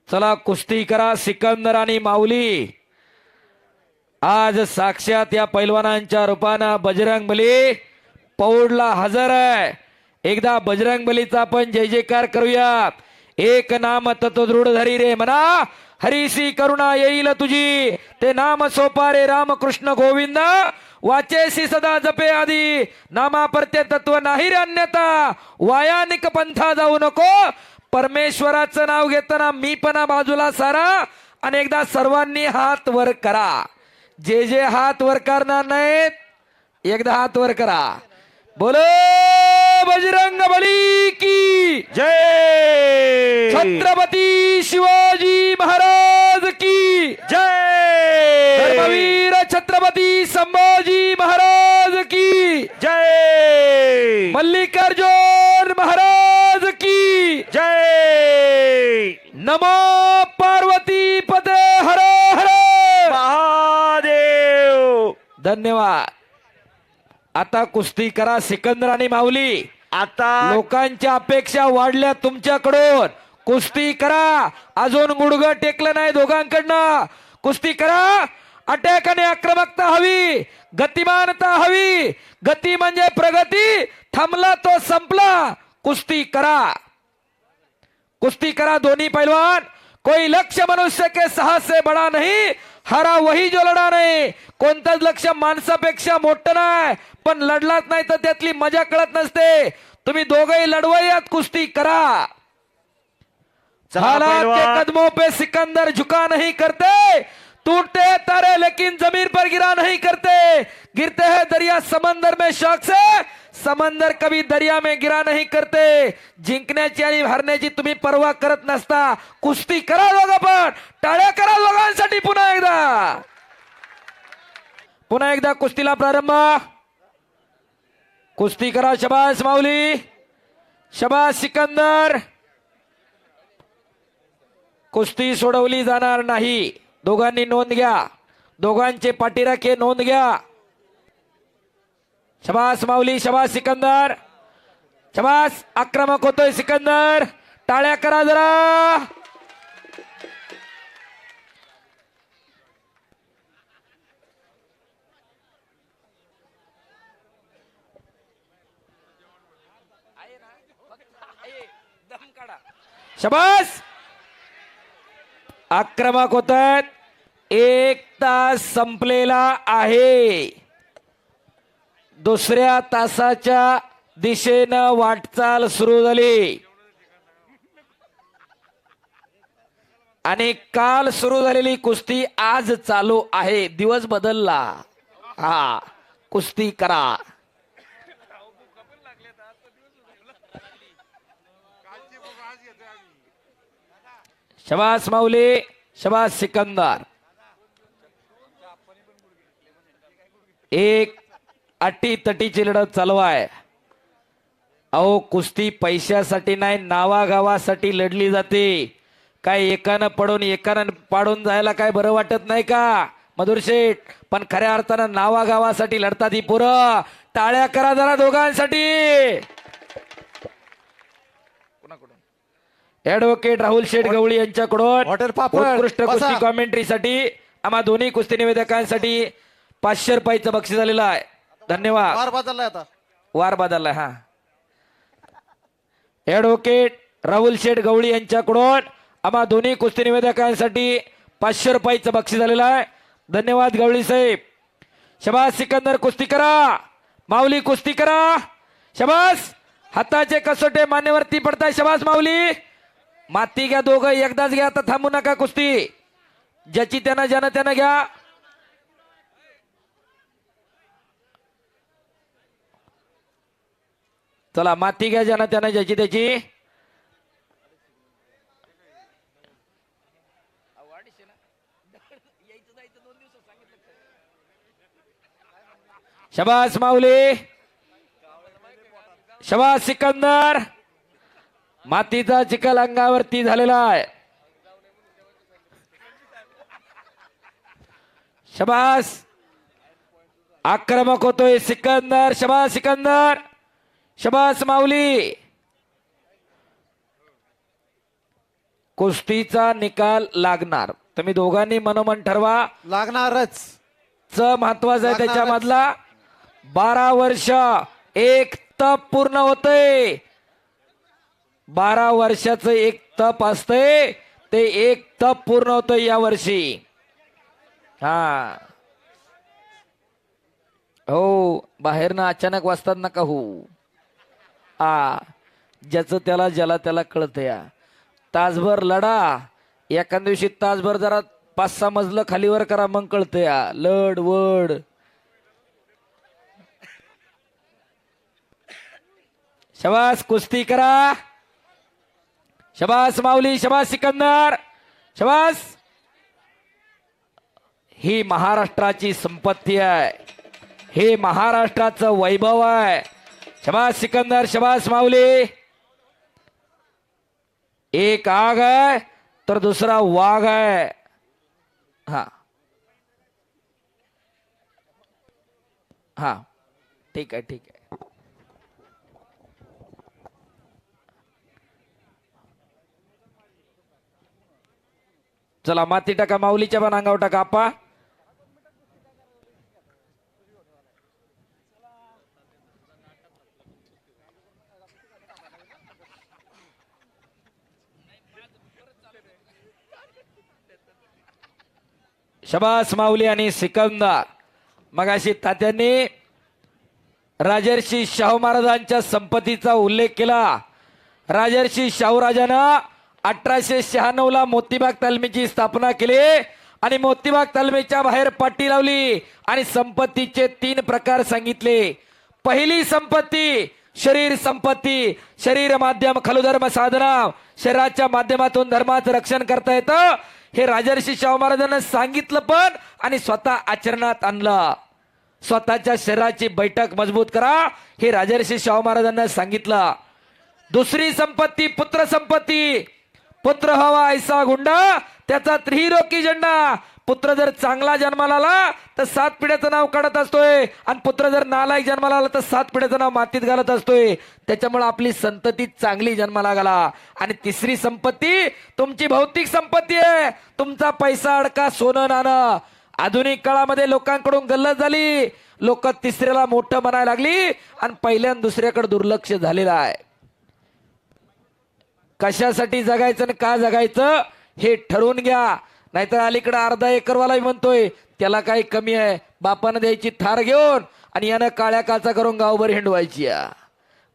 चला कुस्ती करा सिकंदर आणि माऊली. आज साक्षात या पैलवानांच्या रूपानं बजरंग बली पौडला हजर आहे. एकदा बजरंग बलीचा आपण जय जयकार करूया. एक नाम तत्वदृढ धरी रे म्हणा, हरीसी करुणा येईल तुझी, ते नाम सोपारे रामकृष्ण गोविंद, वाचेसी सदा जपे आधी, नामा परते तत्व नाही रे अन्यथा, वायानिक पंथा जाऊ नको. परमेश्वराचं नाव घेताना मी पण बाजूला सारा. आणि एकदा सर्वांनी हात वर करा. जे जे हात वर करणार नाहीत एकदा हात वर करा. बोलो बजरंग बली की जय. छत्रपती शिवाजी महाराज की जय. धर्मवीर छत्रपती संभाजी महाराज की जय. मल्लिकार्जुन महाराज की जय. नमो पार्वती पते हर हर महादेव. धन्यवाद. आता कुस्ती करा सिकंदर आणि माऊली. आता लोकांच्या अपेक्षा वाढल्या तुमच्याकडून. कुस्ती करा. अजून गुडघं टेकलं नाही दोघांकडनं. कुस्ती करा अटॅक आणि आक्रमकता हवी, गतिमानता हवी. गती म्हणजे प्रगती. थांबला तो संपला. कुस्ती करा, कुस्ती करा दोन्ही पैलवान. कोई लक्ष्य मनुष्य के साहस से बड़ा नहीं, हरा वही जो लढा नाही. कोणतंच लक्ष माणसापेक्षा मोठं नाही, पण लढलाच नाही तर त्यातली मजा कळत नसते. तुम्ही दोघेही लढवयात, कुस्ती करा. चला हालात के पैलवान. कदमों पे सिकंदर झुका नहीं करते, टूटते हैं तारे लेकिन जमीन पर गिरा नहीं करते. गिरते हैं दरिया समंदर में शौक से, समंदर कभी दरिया में गिरा नहीं करते. जिंकण्याची आणि हारण्याची तुम्ही पर्वा करत नसता. कुस्ती करा दोघं पण. टाळ्या करा दोघांसाठी पुन्हा एकदा. पुन्हा एकदा कुस्तीला प्रारंभ. कुस्ती करा. शबास माऊली, शबास सिकंदर. कुस्ती सोडवली जाणार नाही. दोघांनी नोंद घ्या, दोघांचे पाठीराखे नोंद घ्या. शबास माऊली, शबास सिकंदर, शबास. आक्रमक होतोय सिकंदर. टाळ्या करा जरा. शबास. आक्रमक होत आहेत. 1 तास संपलेला आहे. दुसऱ्या तासाच्या दिशेनं वाटचाल सुरू झाली आणि काल सुरू झालेली कुस्ती आज चालू आहे. दिवस बदलला. हा, कुस्ती करा. शबास माऊली, शबास सिकंदर. एक अटी तटीची लढत चालू आहे. अहो, कुस्ती पैशासाठी नाही, नावागावासाठी लढली जाते. काय एकानं पडून एकानं पाडून जायला काय बरं वाटत नाही का मधुर शेठ? पण खऱ्या अर्थानं नावागावासाठी लढतात ही पोरं. टाळ्या करा जरा दोघांसाठी. ऍडव्होकेट राहुल शेठ गवळी यांच्याकडून हॉटेल पापड. उत्कृष्ट बसा. कुस्ती कॉमेंट्रीसाठी आम्हा दोन्ही कुस्ती निवेदकांसाठी 500 रुपयाचं बक्षीस झालेलं आहे. धन्यवाद. वार बदललाय आता. वार बदललाय. हा, ऍडव्होकेट राहुल शेठ गवळी यांच्याकडून आम्हा दोन्ही कुस्ती निवेदकांसाठी 500 रुपयाचं बक्षीस झालेलं आहे. धन्यवाद गवळी साहेब. शबास सिकंदर, कुस्ती करा. माऊली, कुस्ती करा. शबास. हाताचे कसोटे मानेवरती पडताय. शबास माऊली. माती घ्या दोघं, एकदाच घ्या, आता थांबू नका. कुस्ती ज्याची त्यानं, ज्यानं त्यानं घ्या. चला, माती घ्या ज्यानं त्यानं, ज्याची त्याची. शबास माऊली, शबास सिकंदर. मातीचा चिखल अंगावरती झालेला आहे. शबास. आक्रमक होतोय सिकंदर. शबास सिकंदर, शबास माऊली. कुस्तीचा निकाल लागणार. तुम्ही दोघांनी मनोमन ठरवा. लागणारच. महत्वाचा आहे लागणारच. त्याच्यामधला. 12 वर्ष एक तप पूर्ण होतंय. 12 वर्षाचं एक तप असतंय, ते एक तप पूर्ण होतंय या वर्षी. हा, हो, बाहेरनं अचानक वाजतात नका हो. ज्याचं त्याला, ज्याला त्याला कळतं. या तासभर लढा, एका दिवशी तासभर जरा 5-6 मजलं खालीवर करा, मग कळतं. या लढ वड. शबास, कुस्ती करा. शबास माऊली, शबास सिकंदर, शबास. ही महाराष्ट्राची संपत्ती आहे, हे महाराष्ट्राचं वैभव आहे. शबास सिकंदर, शबास माऊली. एक आग आहे तर दुसरा वाघ आहे. हा हा, ठीक आहे, ठीक आहे. चला, माती टाका. माऊलीच्या पण अंगावर टाका. आप्पा, शबास माऊली आणि सिकंदर. मगाशी तात्यांनी राजर्षी शाहू महाराजांच्या संपत्तीचा उल्लेख केला. राजर्षी शाहूराजानं 1896 ला मोतीबाग तालमीची स्थापना केली आणि मोतीबाग तालमीच्या बाहेर पाटी लावली आणि संपत्तीचे 3 प्रकार सांगितले. पहिली संपत्ती शरीर संपत्ती. शरीर माध्यम खलु धर्म साधना. शरीराच्या माध्यमातून धर्माचं रक्षण करता येतं. हे राजर्षी शाहू महाराजांना सांगितलं पण आणि स्वतः आचरणात आणलं. स्वतःच्या शरीराची बैठक मजबूत करा हे राजर्षी शाहू महाराजांना सांगितलं. दुसरी संपत्ती पुत्र संपत्ती. पुत्र हवा ऐसा गुंडा त्याचा त्रिरोकी झेंडा. पुत्र जर चांगला जन्माला आला तर 7 पिढ्याचं नाव काढत असतोय आणि पुत्र जर नालायक जन्माला आला तर 7 पिढ्याचं नाव मातीत घालत असतोय. त्याच्यामुळे आपली संतती चांगली जन्माला घाला. आणि तिसरी संपत्ती तुमची भौतिक संपत्ती आहे. तुमचा पैसा अडका सोनं नाणं. आधुनिक काळामध्ये लोकांकडून गल्लत झाली. लोक तिसऱ्याला मोठं म्हणायला लागली आणि पहिल्या दुसऱ्याकडे दुर्लक्ष झालेलं आहे. कशासाठी जगायचं आणि का जगायचं हे ठरवून घ्या. नाहीतर अलीकडे अर्धा एकरवाला म्हणतोय त्याला काही कमी आहे. बापानं द्यायची थार घेऊन आणि यानं काळ्या काचा करून गावभर हिंडवायची.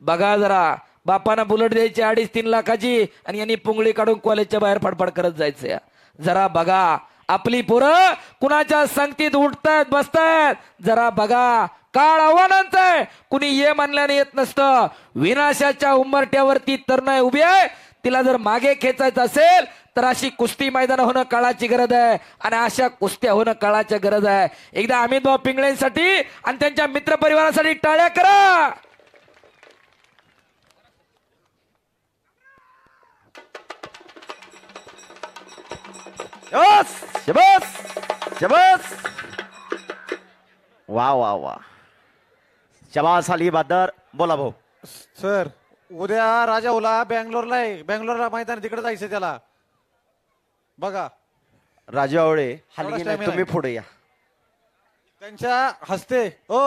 बघा जरा बापानं बुलेट द्यायची 2.5-3 लाखाची आणि यांनी पुंगळी काढून कॉलेजच्या बाहेर फडफड करत जायचं. जरा बघा आपली पोरं कुणाच्या संगतीत उठतायत बसतायत. जरा बघा काळ आव्हानांचा आहे. कुणी ये म्हणल्याने येत नसतं. विनाशाच्या उंबरट्यावरती तरुणाई उभी आहे. तिला जर मागे खेचायचं असेल तर अशी कुस्ती मैदान होणं काळाची गरज आहे आणि अशा कुस्त्या होणं काळाची गरज आहे. एकदा अमित भाऊ पिंगळेंसाठी आणि त्यांच्या मित्र परिवारासाठी टाळ्या करा. शबास शबास. वा वा वा. शबास अली बहादर. बोला भाऊ. सर उद्या राजाऊला बँगलोरला आहे. बँगलोरला मैदान तिकडे जायचं त्याला. बघा राजू आवळे हलगी time नाही, तुम्ही आहे. पुढे या. त्यांच्या हस्ते ओ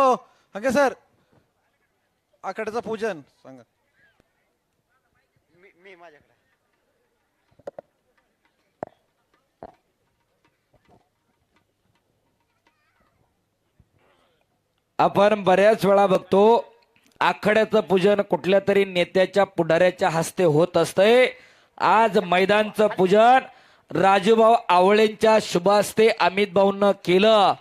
हंगे सर आखाड्याचं पूजन सांगा. मी माझ्याकडे आपण बऱ्याच वेळा बघतो आखाड्याचं पूजन कुठल्या तरी नेत्याच्या पुढाऱ्याच्या हस्ते होत असतंय. आज मैदानचं पूजन राजूभाऊ आवळेंच्या शुभ हस्ते अमित भाऊंना केलं.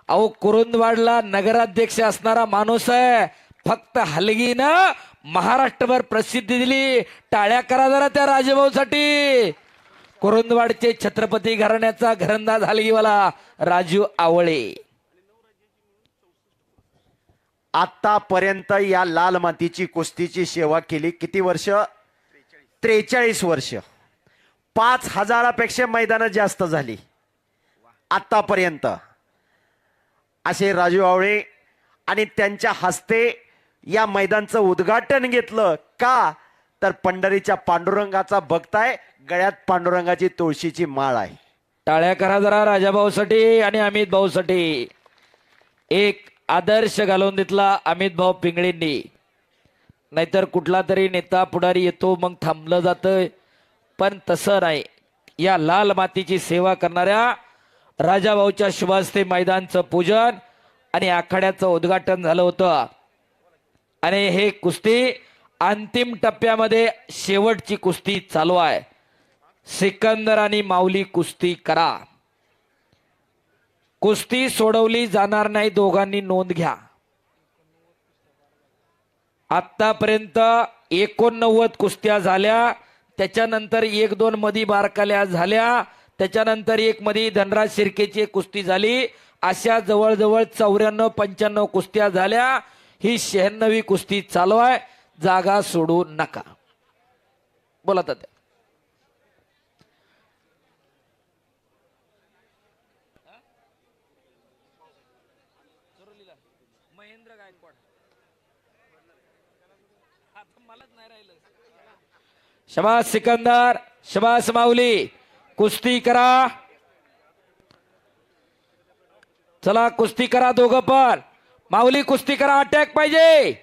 अहो कुरुंदवाडला नगराध्यक्ष असणारा माणूस आहे. फक्त हलगीनं महाराष्ट्रभर प्रसिद्धी दिली. टाळ्या करा जरा त्या राजूभाऊसाठी. कुरुंदवाडचे छत्रपती घराण्याचा घरंदाज हलगीवाला राजू आवळे. आतापर्यंत या लाल मातीची कुस्तीची सेवा केली किती वर्ष? 43 वर्ष. 5000पेक्षा मैदानं जास्त झाली आतापर्यंत. असे राजू आवळे आणि त्यांच्या हस्ते या मैदानचं उद्घाटन घेतलं. का तर पंढरीच्या पांडुरंगाचा भक्त आहे. गळ्यात पांडुरंगाची तुळशीची माळ आहे. टाळ्या करा जरा राजाभाऊसाठी आणि अमित भाऊसाठी. एक आदर्श घालून देतला अमित भाऊ पिंगळेंनी. नाहीतर कुठला तरी नेता पुढारी येतो मग थांबलं जातं. पण तसं नाही. या लाल मातीची सेवा करणाऱ्या राजाभाऊच्या शुभास्ते मैदानचं पूजन आणि आखाड्याचं उद्घाटन झालं होतं. आणि हे कुस्ती अंतिम टप्प्यामध्ये शेवटची कुस्ती चालू आहे. सिकंदर आणि माऊली कुस्ती करा. कुस्ती सोडवली जाणार नाही. दोघांनी नोंद घ्या. आतापर्यंत 89 कुस्त्या झाल्या. त्याच्यानंतर 1-2 मधी बारकाल्या झाल्या. त्याच्यानंतर एक मधी धनराज शिर्केची एक कुस्ती झाली. अशा जवळजवळ 94-95 कुस्त्या झाल्या. ही 96वी कुस्ती चालू आहे. जागा सोडू नका. बोला तात्या. शबास सिकंदर. शबास माऊली. कुस्ती करा. चला कुस्ती करा दोघं पण. माऊली कुस्ती करा. अटॅक पाहिजे.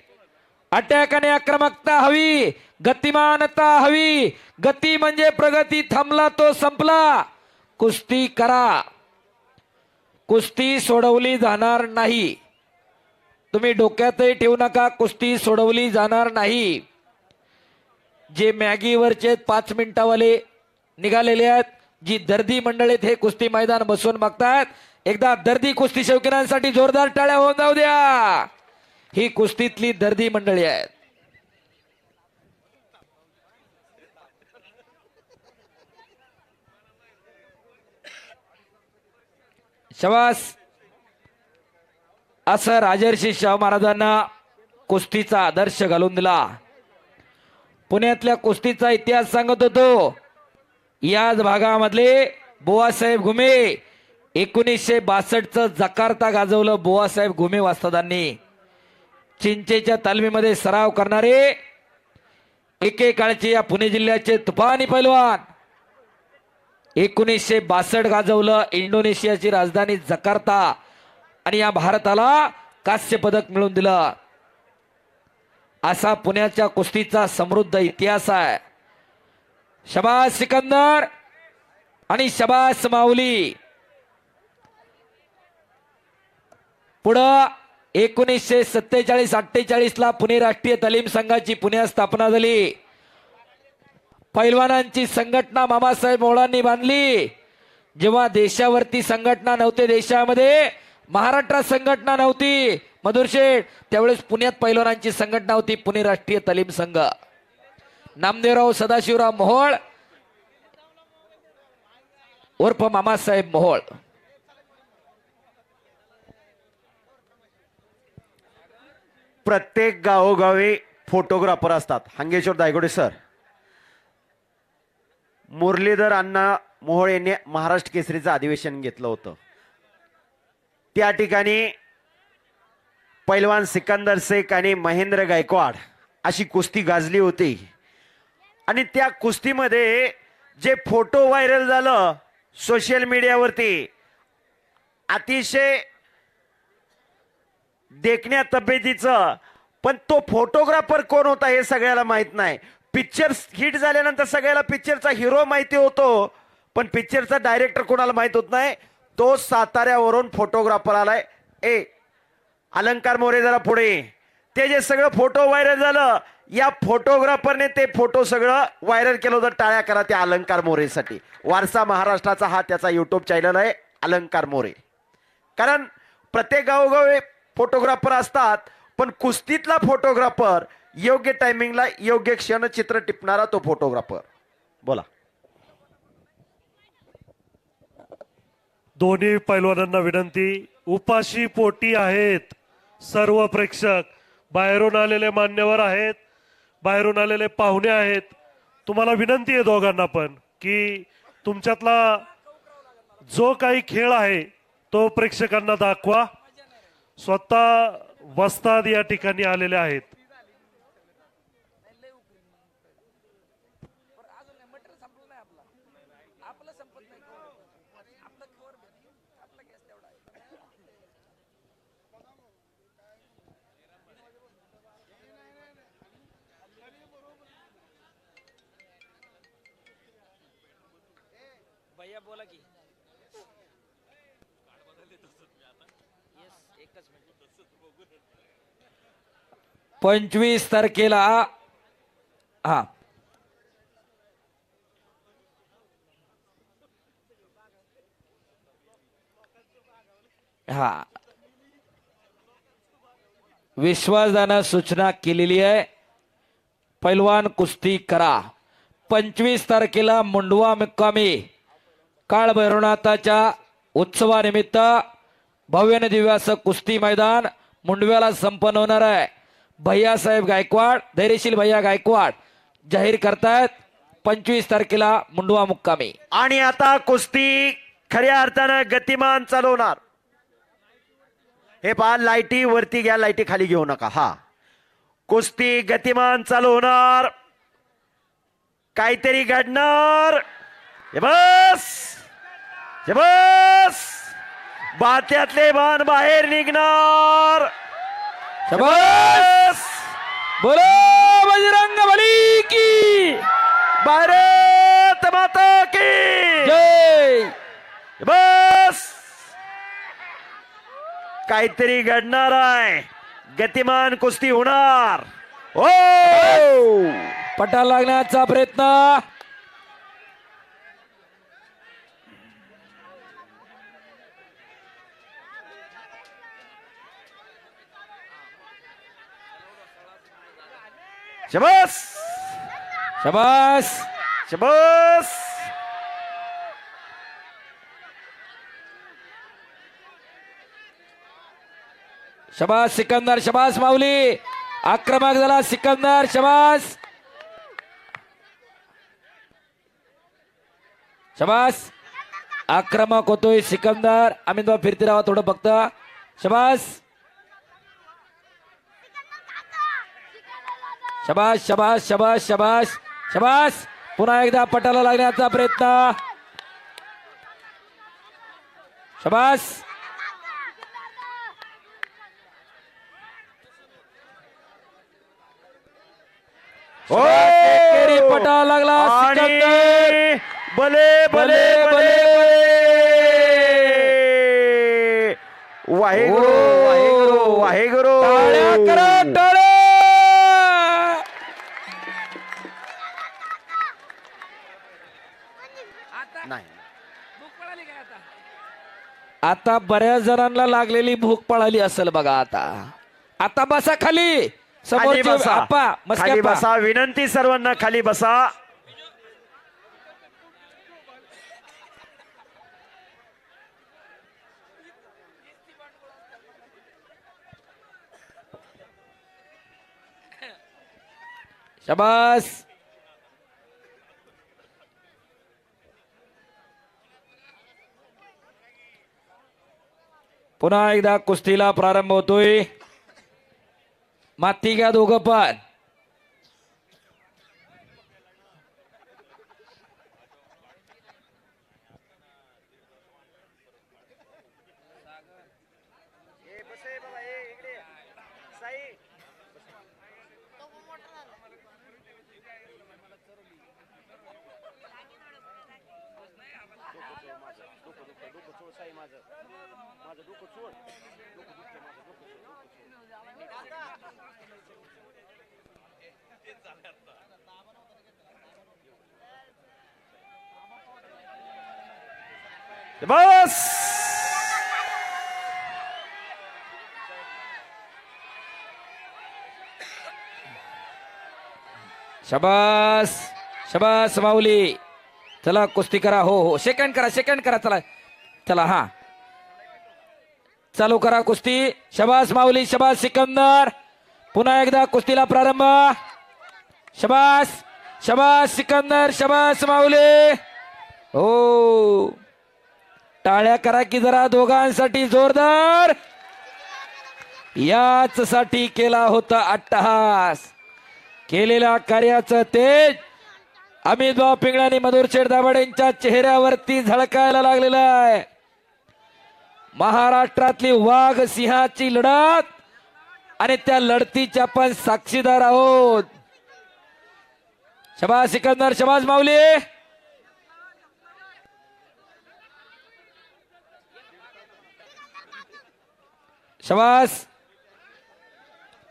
अटॅक आणि आक्रमकता हवी. गतिमानता हवी. गती म्हणजे प्रगती. थांबला तो संपला. कुस्ती करा. कुस्ती सोडवली जाणार नाही. तुम्ही डोक्यातही ठेवू नका, कुस्ती सोडवली जाणार नाही. जे मॅगीवरचे 5 मिनिटावाले निघालेले आहेत, जी दर्दी मंडळीत हे कुस्ती मैदान बसवून बघतात, एकदा दर्दी कुस्ती शौकीनांसाठी जोरदार टाळ्या होऊन जाऊ द्या. ही कुस्तीतली दर्दी मंडळी आहेत. शबास. असं राजर्षी शाहू महाराजांना कुस्तीचा आदर्श घालून दिला. पुण्यातल्या कुस्तीचा इतिहास सांगत होतो. याच भागामधले बुवासाहेब घुमे 1962चं जकार्ता गाजवलं. बुवासाहेब घुमे वास्तदांनी चिंचेच्या तालमीमध्ये सराव करणारे एकेकाळचे या पुणे जिल्ह्याचे तुफानी पैलवान 1962 गाजवलं. इंडोनेशियाची राजधानी जकार्ता आणि या भारताला कांस्य पदक मिळवून दिलं. असा पुण्याच्या कुस्तीचा समृद्ध इतिहास आहे. शबास सिकंदर आणि शबास माऊली. पुढं 1947-48 ला पुणे राष्ट्रीय तालीम संघाची पुण्यात स्थापना झाली. पैलवानांची संघटना मामासाहेब मोळांनी बांधली. जेव्हा देशावरती संघटना नव्हते, देशामध्ये महाराष्ट्रात संघटना नव्हती मधुर शेठ, त्यावेळेस पुण्यात पैलवानांची संघटना होती, पुणे राष्ट्रीय तालीम संघ. नामदेवराव सदाशिवराव मोहोळ उर्फ मामासाहेब मोहोळ. प्रत्येक गावोगावी फोटोग्राफर असतात. हंगेश्वर दायगोडे सर, मुरलीधर अण्णा मोहोळ यांनी महाराष्ट्र केसरीचं अधिवेशन घेतलं होतं. त्या ठिकाणी पैलवान सिकंदर शेख आणि महेंद्र गायकवाड अशी कुस्ती गाजली होती. आणि त्या कुस्तीमध्ये जे फोटो व्हायरल झालं सोशल मीडियावरती, अतिशय देखण्या तब्येतीचं, पण तो फोटोग्राफर कोण होता हे सगळ्याला माहित नाही. पिक्चर हिट झाल्यानंतर सगळ्याला पिक्चरचा हिरो माहिती होतो, पण पिक्चरचा डायरेक्टर कोणाला माहित होत नाही. तो साताऱ्यावरून फोटोग्राफर आलाय. अलंकार मोरे जरा पुढे. ते जे सगळं फोटो व्हायरल झालं, या फोटोग्राफरने ते फोटो सगळं व्हायरल केलं होतं. टाळ्या करा त्या अलंकार मोरेसाठी. वारसा महाराष्ट्राचा हा त्याचा युट्यूब चॅनल आहे, अलंकार मोरे. कारण प्रत्येक गावोगावी फोटोग्राफर असतात, पण कुस्तीतला फोटोग्राफर योग्य टायमिंगला योग्य क्षणचित्र टिपणारा तो फोटोग्राफर. बोला. दोन्ही पैलवानांना विनंती, उपाशी पोटी आहेत सर्व प्रेक्षक. बाहेरून आलेले मान्यवर आहेत, बाहेरून आलेले पाहुणे आहेत. तुम्हाला विनंती आहे दोघांना पण की तुमच्यातला जो काही खेळ आहे तो प्रेक्षकांना दाखवा. स्वतः वस्ताद या ठिकाणी आलेले आहेत. भैया बोला की 25 तारखेला हा हा विश्वासदाना सूचना केलेली आहे. पैलवान कुस्ती करा. 25 तारखेला मुंडवा मुक्कामी काळ भैरवनाथाच्या उत्सवानिमित्त भव्य दिव्य असं कुस्ती मैदान मुंडव्याला संपन्न होणार आहे. भैयासाहेब गायकवाड, धैर्यशील भैया गायकवाड जाहीर करतायत 25 तारखेला मुंडवा मुक्कामी. आणि आता कुस्ती खऱ्या अर्थानं गतिमान चालवणार. हे पहा, लाईटी वरती घ्या, लाईटी खाली घेऊ नका. हा कुस्ती गतिमान चालू होणार, काहीतरी घडणार. हे बस, हे बस, बात्यातले बाण बाहेर निघणार. शाबास, बोलो बजरंग बली की भारत माता की जय. बस. काहीतरी घडणार आहे. गतिमान कुस्ती होणार. ओ पटा लागण्याचा प्रयत्न. शबास शबास शबास. शबास सिकंदर. शबास माऊली. आक्रमक झाला सिकंदर. शबास शबास. आक्रमक होतोय सिकंदर. अमित बाबा फिरती राहा थोडं फक्त. शबास शबास शबास शबास शबास शबास. पुन्हा एकदा पटाला लागण्याचा प्रयत्न. शबास एकेरी पटाला लागला सिकंदर. आणि भले भले भले वाहेगुरु वाहेगुरु वाहेगुरु. टाळ्या करा टाळ्या. नाही आता बऱ्याच जणांना लागलेली भूक पळाली असेल बघा. आता आता बसा खाली. खाली समोरचे बसा. आप्पा, मस्के खाली आप्पा. बसा. विनंती सर्वांना खाली बसा. शबास. पुन्हा एकदा कुस्तीला प्रारंभ होतोय. माती घ्या दोघं पण. बस. शबास शबास माऊली. चला कुस्ती करा. हो हो सेकंड करा सेकंड करा. चला चला. हा चालू करा कुस्ती. शबास माऊली. शबास सिकंदर. पुन्हा एकदा कुस्तीला प्रारंभ. शबास शबास सिकंदर. शबास माऊली. हो टाळ्या करा की जरा दोघांसाठी जोरदार. याच साठी केला होता अट्टहास. केलेल्या कार्याचं तेज अमित भाऊ पिंगळा आणि मधुर शेठ दाभाडेंच्या चेहऱ्यावरती झळकायला लागलेलं आहे. महाराष्ट्रातली वाघ सिंहाची लढत आणि त्या लढतीच्या आपण साक्षीदार आहोत. शबास सिकंदर. शबास माऊली. शबास.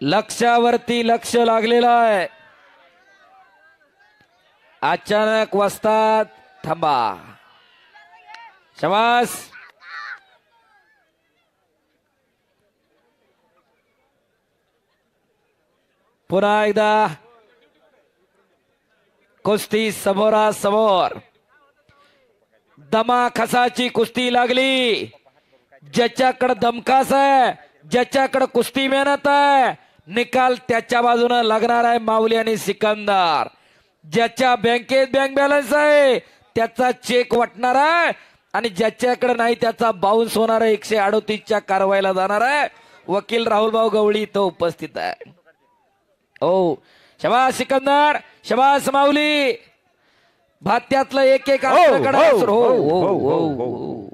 लक्षावरती लक्ष लागलेलं आहे. अचानक वस्तात थांबा. शबास. पुन्हा एकदा कुस्ती समोरासमोर. दमा खसाची कुस्ती लागली. ज्याच्याकडे दमकास आहे, ज्याच्याकडे कुस्ती मेहनत आहे, निकाल त्याच्या बाजूने लागणार आहे. माऊली आणि सिकंदर. ज्याच्या बँकेत बँक बॅलन्स आहे त्याचा चेक वाटणार आहे आणि ज्याच्याकडे नाही त्याचा बाउन्स होणार आहे. 138च्या कारवाईला जाणार आहे. वकील राहुल भाऊ गवळी इथं उपस्थित आहे. हो शबास सिकंदर. शबास माऊली. भात्यातलं एक एक अस्त्र काढा. हो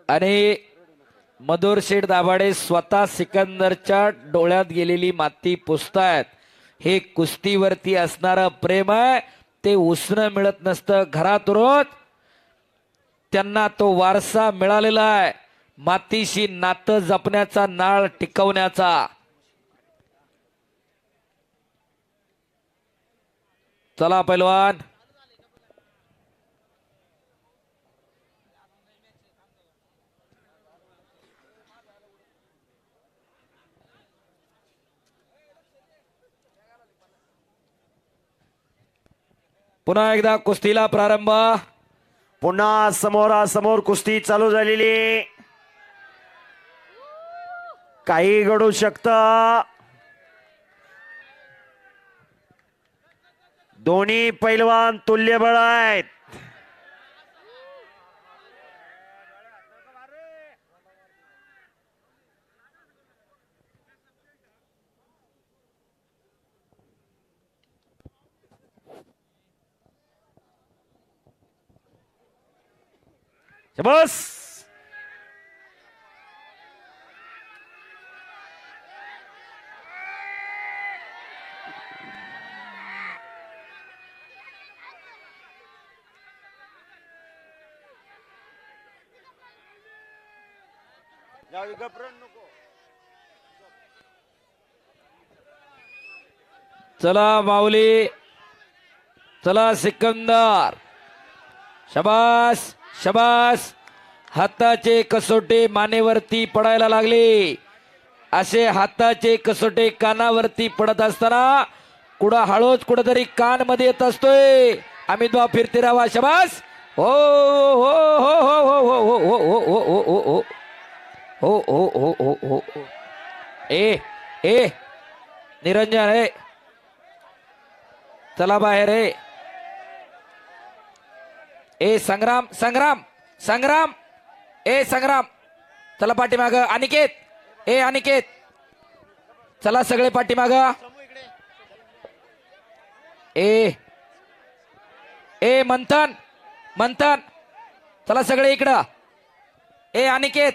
आणि मधुर शेठ दाभाडे स्वतः सिकंदरच्या डोळ्यात गेलेली माती पुसतायत. हे कुस्तीवरती असणारं प्रेम आहे, ते उसणं मिळत नसतं घरात रोज. त्यांना तो वारसा मिळालेला आहे, मातीशी नातं जपण्याचा, नाळ टिकवण्याचा. चला पैलवान. पुन्हा एकदा कुस्तीला प्रारंभ. पुन्हा समोरासमोर कुस्ती चालू झालेली. काही घडू शकतं. दोन्ही पैलवान तुल्यबळ आहेत. बस चला माऊली, चला सिकंदर. शबास शबास. हाताचे कसोटे मानेवरती पडायला लागले. असे हाताचे कसोटे कानावरती पडत असताना कुठं हळूच कुठंतरी कान मध्ये येत असतोय. अमित भाऊ फिरते राहा. शबास. हो हो हो हो हो हो हो हो हो हो हो हो हो हो हो हो हो. ए ए निरंजन ए, चला बाहेर. ए संग्राम संग्राम संग्राम. ए संग्राम चला पाठीमाग. अनिकेत, ए अनिकेत चला सगळे पाठीमाग. ए ए मंथन मंथन चला सगळे इकडं. ए अनिकेत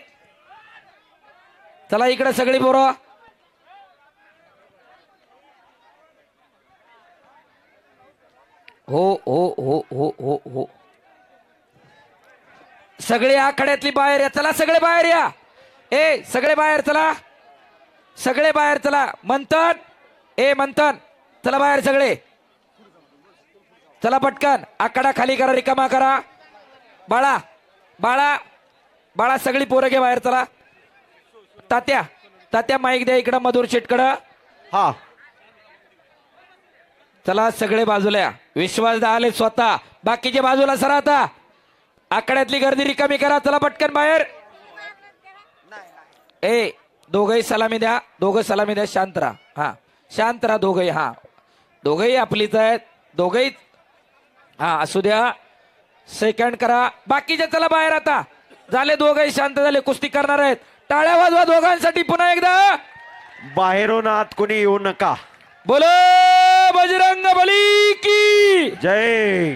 चला इकडं सगळी पोरं. हो हो हो हो हो हो. सगळे आखाड्यातली बाहेर या. चला सगळे बाहेर या. ए सगळे बाहेर चला. सगळे बाहेर चला. मंथन, ए मंथन चला बाहेर सगळे. चला पटकन. आखाडा खाली करा, रिकामा करा. बाळा बाळा बाळा सगळी पोरं घे बाहेर. चला तात्या, तात्या माईक द्या इकडं मधुर शेटकडं. हा चला सगळे बाजूला या. विश्वास आले स्वतः. बाकीचे बाजूला सरा. आता आकड्यातली गर्दी रिकामी करा. चला पटकन बाहेर. ए दोघही सलामी द्या. दोघं सलामी द्या. शांत राहा. हा शांत राहा दोघही. हा दोघही आपलीच आहेत. दोघही हा असू द्या. सेकंड करा. बाकीचे चला बाहेर. आता झाले दोघही शांत झाले. कुस्ती करणार आहेत. टाळ्या वाजवा दोघांसाठी पुन्हा एकदा. बाहेरून आत कोणी येऊ नका. बोलो बजरंग बली की जय.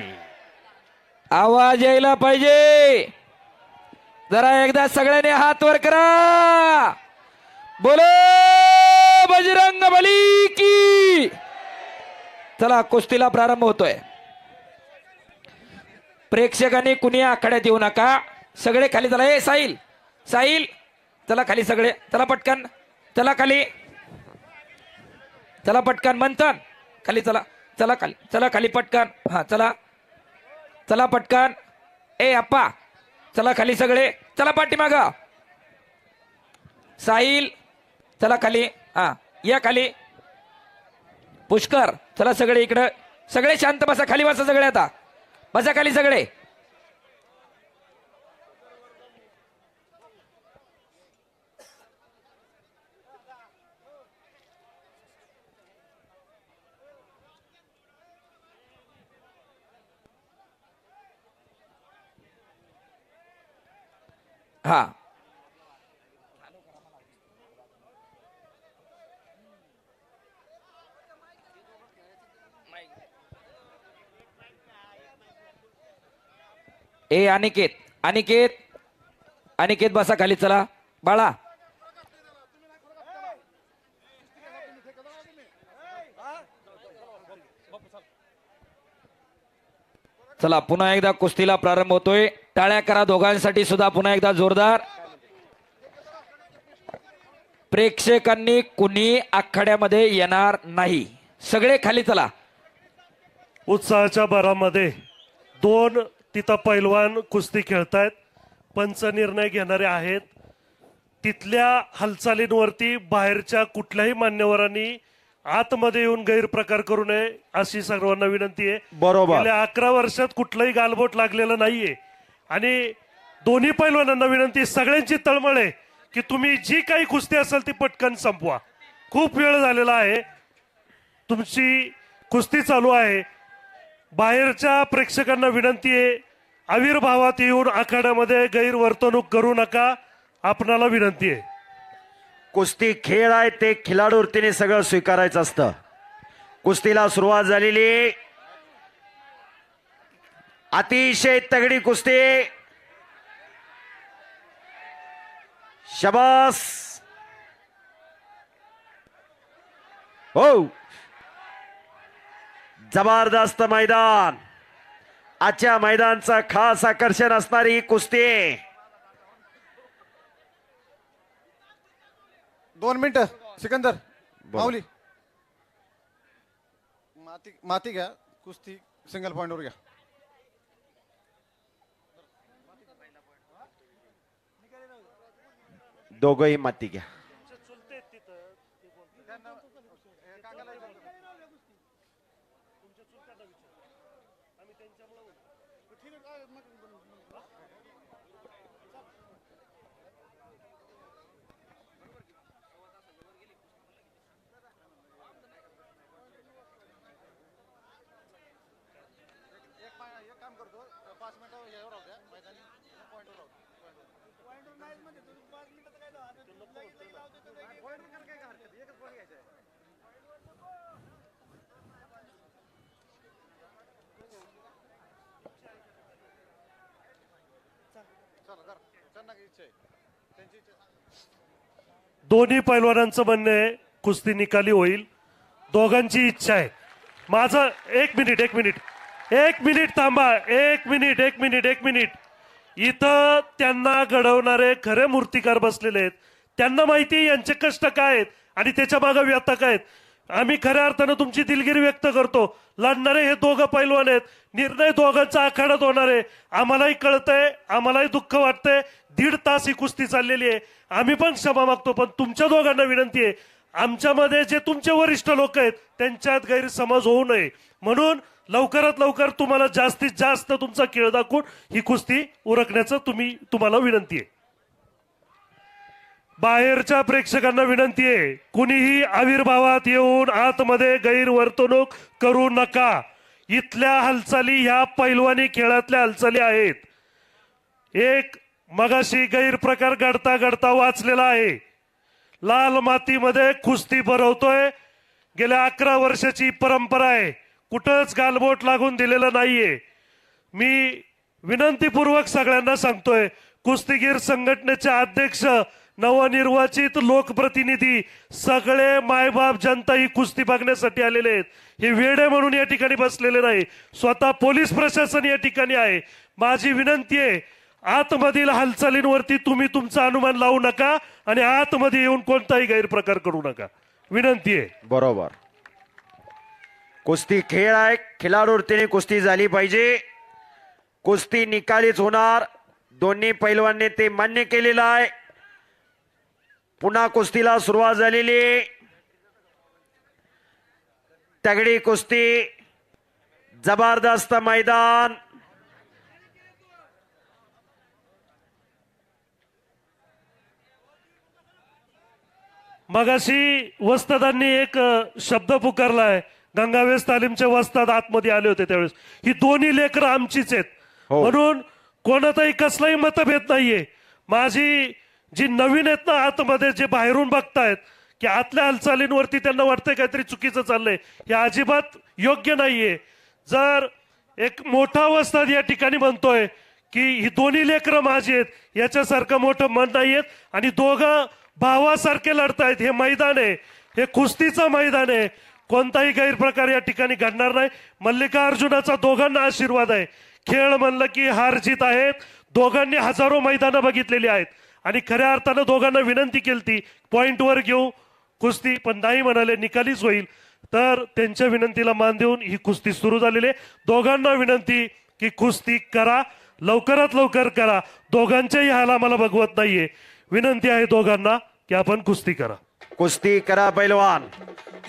आवाज यायला पाहिजे. जरा एकदा सगळ्यांनी हात वर करा. बोलो बजरंग बली की. चला कुस्तीला प्रारंभ होतोय. प्रेक्षकांनी कुणी आखाड्यात येऊ नका. सगळे खाली चला. ए साहिल, साहिल चला खाली सगळे. चला पटकन. चला खाली. चला पटकन. मंथन खाली चला. चला खाली. चला खाली पटकन. हा चला. चला पटकन. ए अप्पा चला खाली सगळे. चला पाठीमाग. साहिल चला खाली. हा या खाली. पुष्कर चला सगळे इकडं. सगळे शांत बसा. खाली बसा सगळे. आता बसा खाली सगळे. हा ए अनिकेत अनिकेत अनिकेत बसा खाली चला बाळा. चला पुन्हा एकदा कुस्तीला प्रारंभ होतोय. टाळ्या करा दोघांसाठी सुद्धा पुन्हा एकदा जोरदार. प्रेक्षकांनी कुणी आखाड्यामध्ये येणार नाही. सगळे खाली चला. उत्साहाच्या भरामध्ये दोन तिथं पैलवान कुस्ती खेळतायत. पंच निर्णय घेणारे आहेत. तिथल्या हालचालींवरती बाहेरच्या कुठल्याही मान्यवरांनी आतमध्ये येऊन गैरप्रकार करू नये अशी सर्वांना विनंती आहे. बरोबर. गेल्या 11 वर्षात कुठलंही गालबोट लागलेलं नाहीये आणि दोन्ही पैलवानांना विनंती, सगळ्यांची तळमळ आहे की तुम्ही जी काही कुस्ती असेल ती पटकन संपवा. खूप वेळ झालेला आहे. तुमची कुस्ती चालू आहे. बाहेरच्या प्रेक्षकांना विनंती आहे, आविर्भावात येऊन आखाड्यामध्ये गैरवर्तणूक करू नका. आपणाला विनंती आहे. कुस्ती खेळ आहे ते खिलाडूवरतीने सगळं स्वीकारायचं असतं. कुस्तीला सुरुवात झालेली. अतिशय तगडी कुस्ती. शबास. हो, जबरदस्त मैदान. आजच्या मैदानचं खास आकर्षण असणारी कुस्ती. 2 मिनिटं सिकंदर माऊली माती घ्या. कुस्ती सिंगल पॉइंटवर घ्या. दोघंही माती घ्या. दोन्ही पैलवानांचं म्हणणं आहे कुस्ती निकाली होईल. दोघांची इच्छा आहे. माझं एक मिनिट थांबा. एक मिनिट. इथं त्यांना घडवणारे खरे मूर्तिकार बसलेले आहेत. त्यांना माहिती आहे यांचे कष्ट काय आहेत आणि त्याच्या मागे व्यथा काय आहेत. आम्ही खऱ्या अर्थानं तुमची दिलगिरी व्यक्त करतो. लढणारे हे दोघं पैलवान आहेत. निर्णय दोघांचा आखाड्यात होणार आहे. आम्हालाही कळतंय, आम्हालाही दुःख वाटतंय. 1.5 तास ही कुस्ती चाललेली आहे. आम्ही पण क्षमा मागतो, पण तुमच्या दोघांना विनंती आहे, आमच्यामध्ये जे तुमचे वरिष्ठ लोक आहेत त्यांच्यात गैरसमज होऊ नये म्हणून लवकरात लवकर तुम्हाला जास्तीत जास्त तुमचा खेळ दाखवून ही कुस्ती उरकण्याचं तुम्हाला विनंती आहे. बाहेरच्या प्रेक्षकांना विनंती आहे, कुणीही आविर्भावात येऊन आतमध्ये गैरवर्तणूक करू नका. इथल्या हालचाली ह्या पैलवानी खेळातल्या हालचाली आहेत. एक मगाशी गैरप्रकार घडता वाचलेला आहे. लाल मातीमध्ये कुस्ती भरवतोय. गेल्या 11 वर्षाची परंपरा आहे. कुठंच गालबोट लागून दिलेलं नाहीये. मी विनंतीपूर्वक सगळ्यांना सांगतोय, कुस्तीगीर संघटनेचे अध्यक्ष, नवनिर्वाचित लोकप्रतिनिधी, सगळे मायबाप जनता ही कुस्ती बघण्यासाठी आलेले आहेत. हे वेडे म्हणून या ठिकाणी बसलेले नाही. स्वतः पोलीस प्रशासन या ठिकाणी आहे. माझी विनंती आहे, आतमधील हालचालींवरती तुम्ही तुमचा अनुमान लावू नका आणि आतमध्ये येऊन कोणताही गैरप्रकार करू नका. विनंती आहे. बरोबर. कुस्ती खेळ आहे. खिलाडूवरतीने कुस्ती झाली पाहिजे. कुस्ती निकालीच होणार. दोन्ही पैलवानने ते मान्य केलेलं आहे. पुन्हा कुस्तीला सुरुवात झालेली. तगडी कुस्ती. जबरदस्त मैदान. मगाशी वस्तादांनी एक शब्द पुकारलाय. गंगावेस तालीमचे वस्ताद आतमध्ये आले होते त्यावेळेस, ही दोन्ही लेकरं आमचीच आहेत. हो. म्हणून कोणाचाही कसलाही मतभेद नाहीये. माझी जी नवीन आहेत ना आतमध्ये, जे बाहेरून बघतायत की आतल्या हालचालींवरती त्यांना वाटतंय काहीतरी चुकीचं चाललंय, हे अजिबात योग्य नाहीये. जर एक मोठा वस्ताद या ठिकाणी म्हणतोय की ही दोन्ही लेकरं माझी आहेत याच्यासारखं मोठं मन नाहीयेत आणि दोघं भावासारखे लढतायत. हे मैदान आहे, हे कुस्तीचं मैदान आहे. कोणताही गैरप्रकार या ठिकाणी घडणार नाही. मल्लिकार्जुनाचा दोघांना आशीर्वाद आहे. खेळ म्हणलं की हार जीत आहेत. दोघांनी हजारो मैदानं बघितलेली आहेत आणि खऱ्या अर्थानं दोघांना विनंती केली पॉइंटवर घेऊ कुस्ती, पण नाही म्हणाले, निकालीच होईल. तर त्यांच्या विनंतीला मान देऊन ही कुस्ती सुरू झालेली आहे. दोघांना विनंती की कुस्ती करा, लवकरात लवकर करा. दोघांच्याही हाल आम्हाला बघवत नाहीये. विनंती आहे दोघांना की आपण कुस्ती करा. कुस्ती करा पैलवान.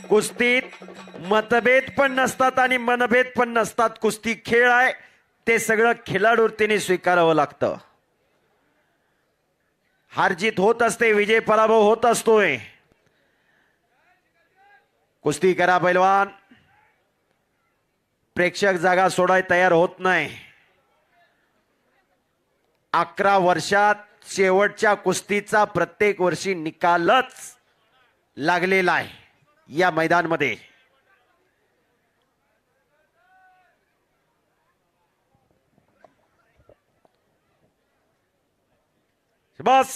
कुस्तीत मतभेद पण नसतात आणि मनभेद पण नसतात. कुस्ती खेळ आहे, ते सगळं खिलाडूवृत्तीने स्वीकारावं लागतं. हारजीत होत असते, विजय पराभव होत असतोय. कुस्ती करा पैलवान. प्रेक्षक जागा सोडाय तयार होत नाही. 11 वर्षात शेवटच्या कुस्तीचा प्रत्येक वर्षी निकालच लागलेला आहे या मैदानमध्ये. बस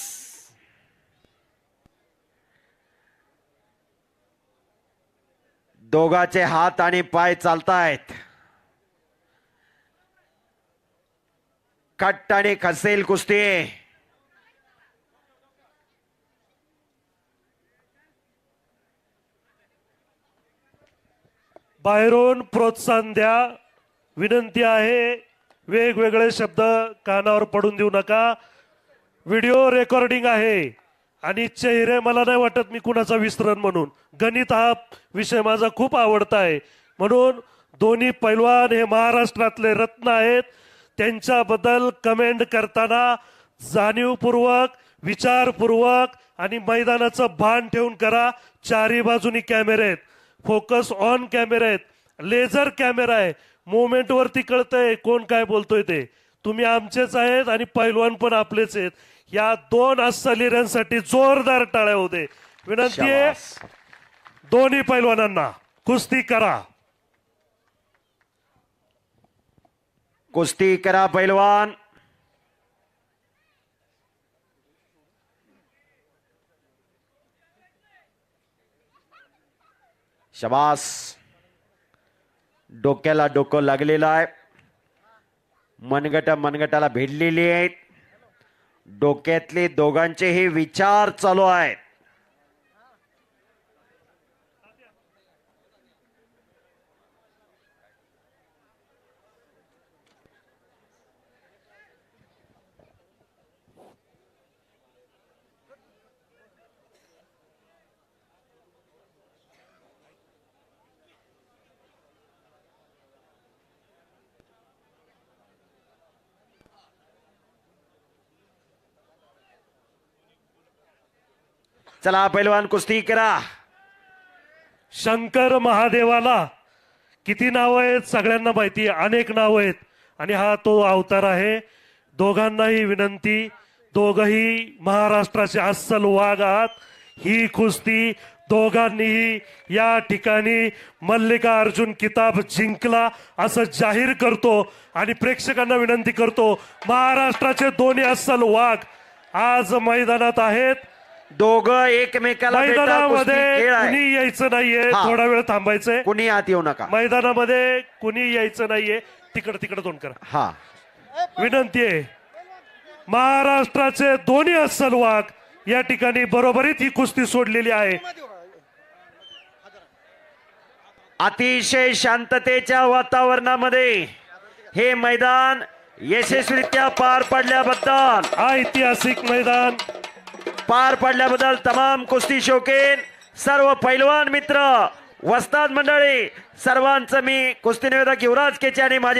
दोघाचे हात आणि पाय चालतायत. कट्ट आणि खसेल कुस्ती. बाहेरून प्रोत्साहन द्या. विनंती आहे, वेगवेगळे शब्द कानावर पडून देऊ नका. व्हिडिओ रेकॉर्डिंग आहे आणि चेहरे मला नाही वाटत मी कुणाचा विसरण म्हणून. गणित हा विषय माझा खूप आवडता आहे. म्हणून दोन्ही पैलवान हे महाराष्ट्रातले रत्न आहेत. त्यांच्याबद्दल कमेंट करताना जाणीवपूर्वक, विचारपूर्वक आणि मैदानाचं भान ठेवून करा. चारी बाजूनी कॅमेरे आहेत, फोकस ऑन कॅमेरा आहेत, लेझर कॅमेरा आहे. मोमेंट वरती कळतंय कोण काय बोलतोय ते. तुम्ही आमचेच आहेत आणि पैलवान पण आपलेच आहेत. या दोन अस्सलीरांसाठी जोरदार टाळ्या होते. विनंती आहे दोन्ही पैलवानांना, कुस्ती करा. कुस्ती करा पैलवान. शबास. डोक्याला डोकं लागलेलं आहे. मनगटाला भिडलेली आहेत. डोक्यातले दोघांचेही विचार चालू आहेत. चला पैलवान कुस्ती करा. शंकर महादेवाला किती नावं आहेत सगळ्यांना माहिती आहे, अनेक नावं आहेत आणि हा तो अवतार आहे. दोघांनाही विनंती, दोघही महाराष्ट्राचे अस्सल वाघ आहात. ही कुस्ती दोघांनीही या ठिकाणी मल्लिकार्जुन किताब जिंकला असं जाहीर करतो आणि प्रेक्षकांना विनंती करतो, महाराष्ट्राचे दोन्ही अस्सल वाघ आज मैदानात आहेत. दोघं एकमेकाला भेटा. कुस्ती मैदानामध्ये खेळ आहे. कुणी यायचं नाहीये, हा. थोडा वेळ थांबायचंय. कुणी आत येऊ नका. मैदानामध्ये कुणी यायचं नाहीये. तिकडं तोंड करा. हा. विनंती आहे, महाराष्ट्राचे दोन्ही अस्सल वाघ या ठिकाणी बरोबरीत ही कुस्ती सोडलेली आहे. अतिशय शांततेच्या वातावरणामध्ये हे मैदान यशस्वीरित्या पार पडल्याबद्दल ऐतिहासिक मैदान तमाम कुस्ती शौकीन, सर्व पैलवान मित्र, वस्ताद मंडळी, सर्वांचं मी कुस्ती निवेदक युवराज केचे आणि माझे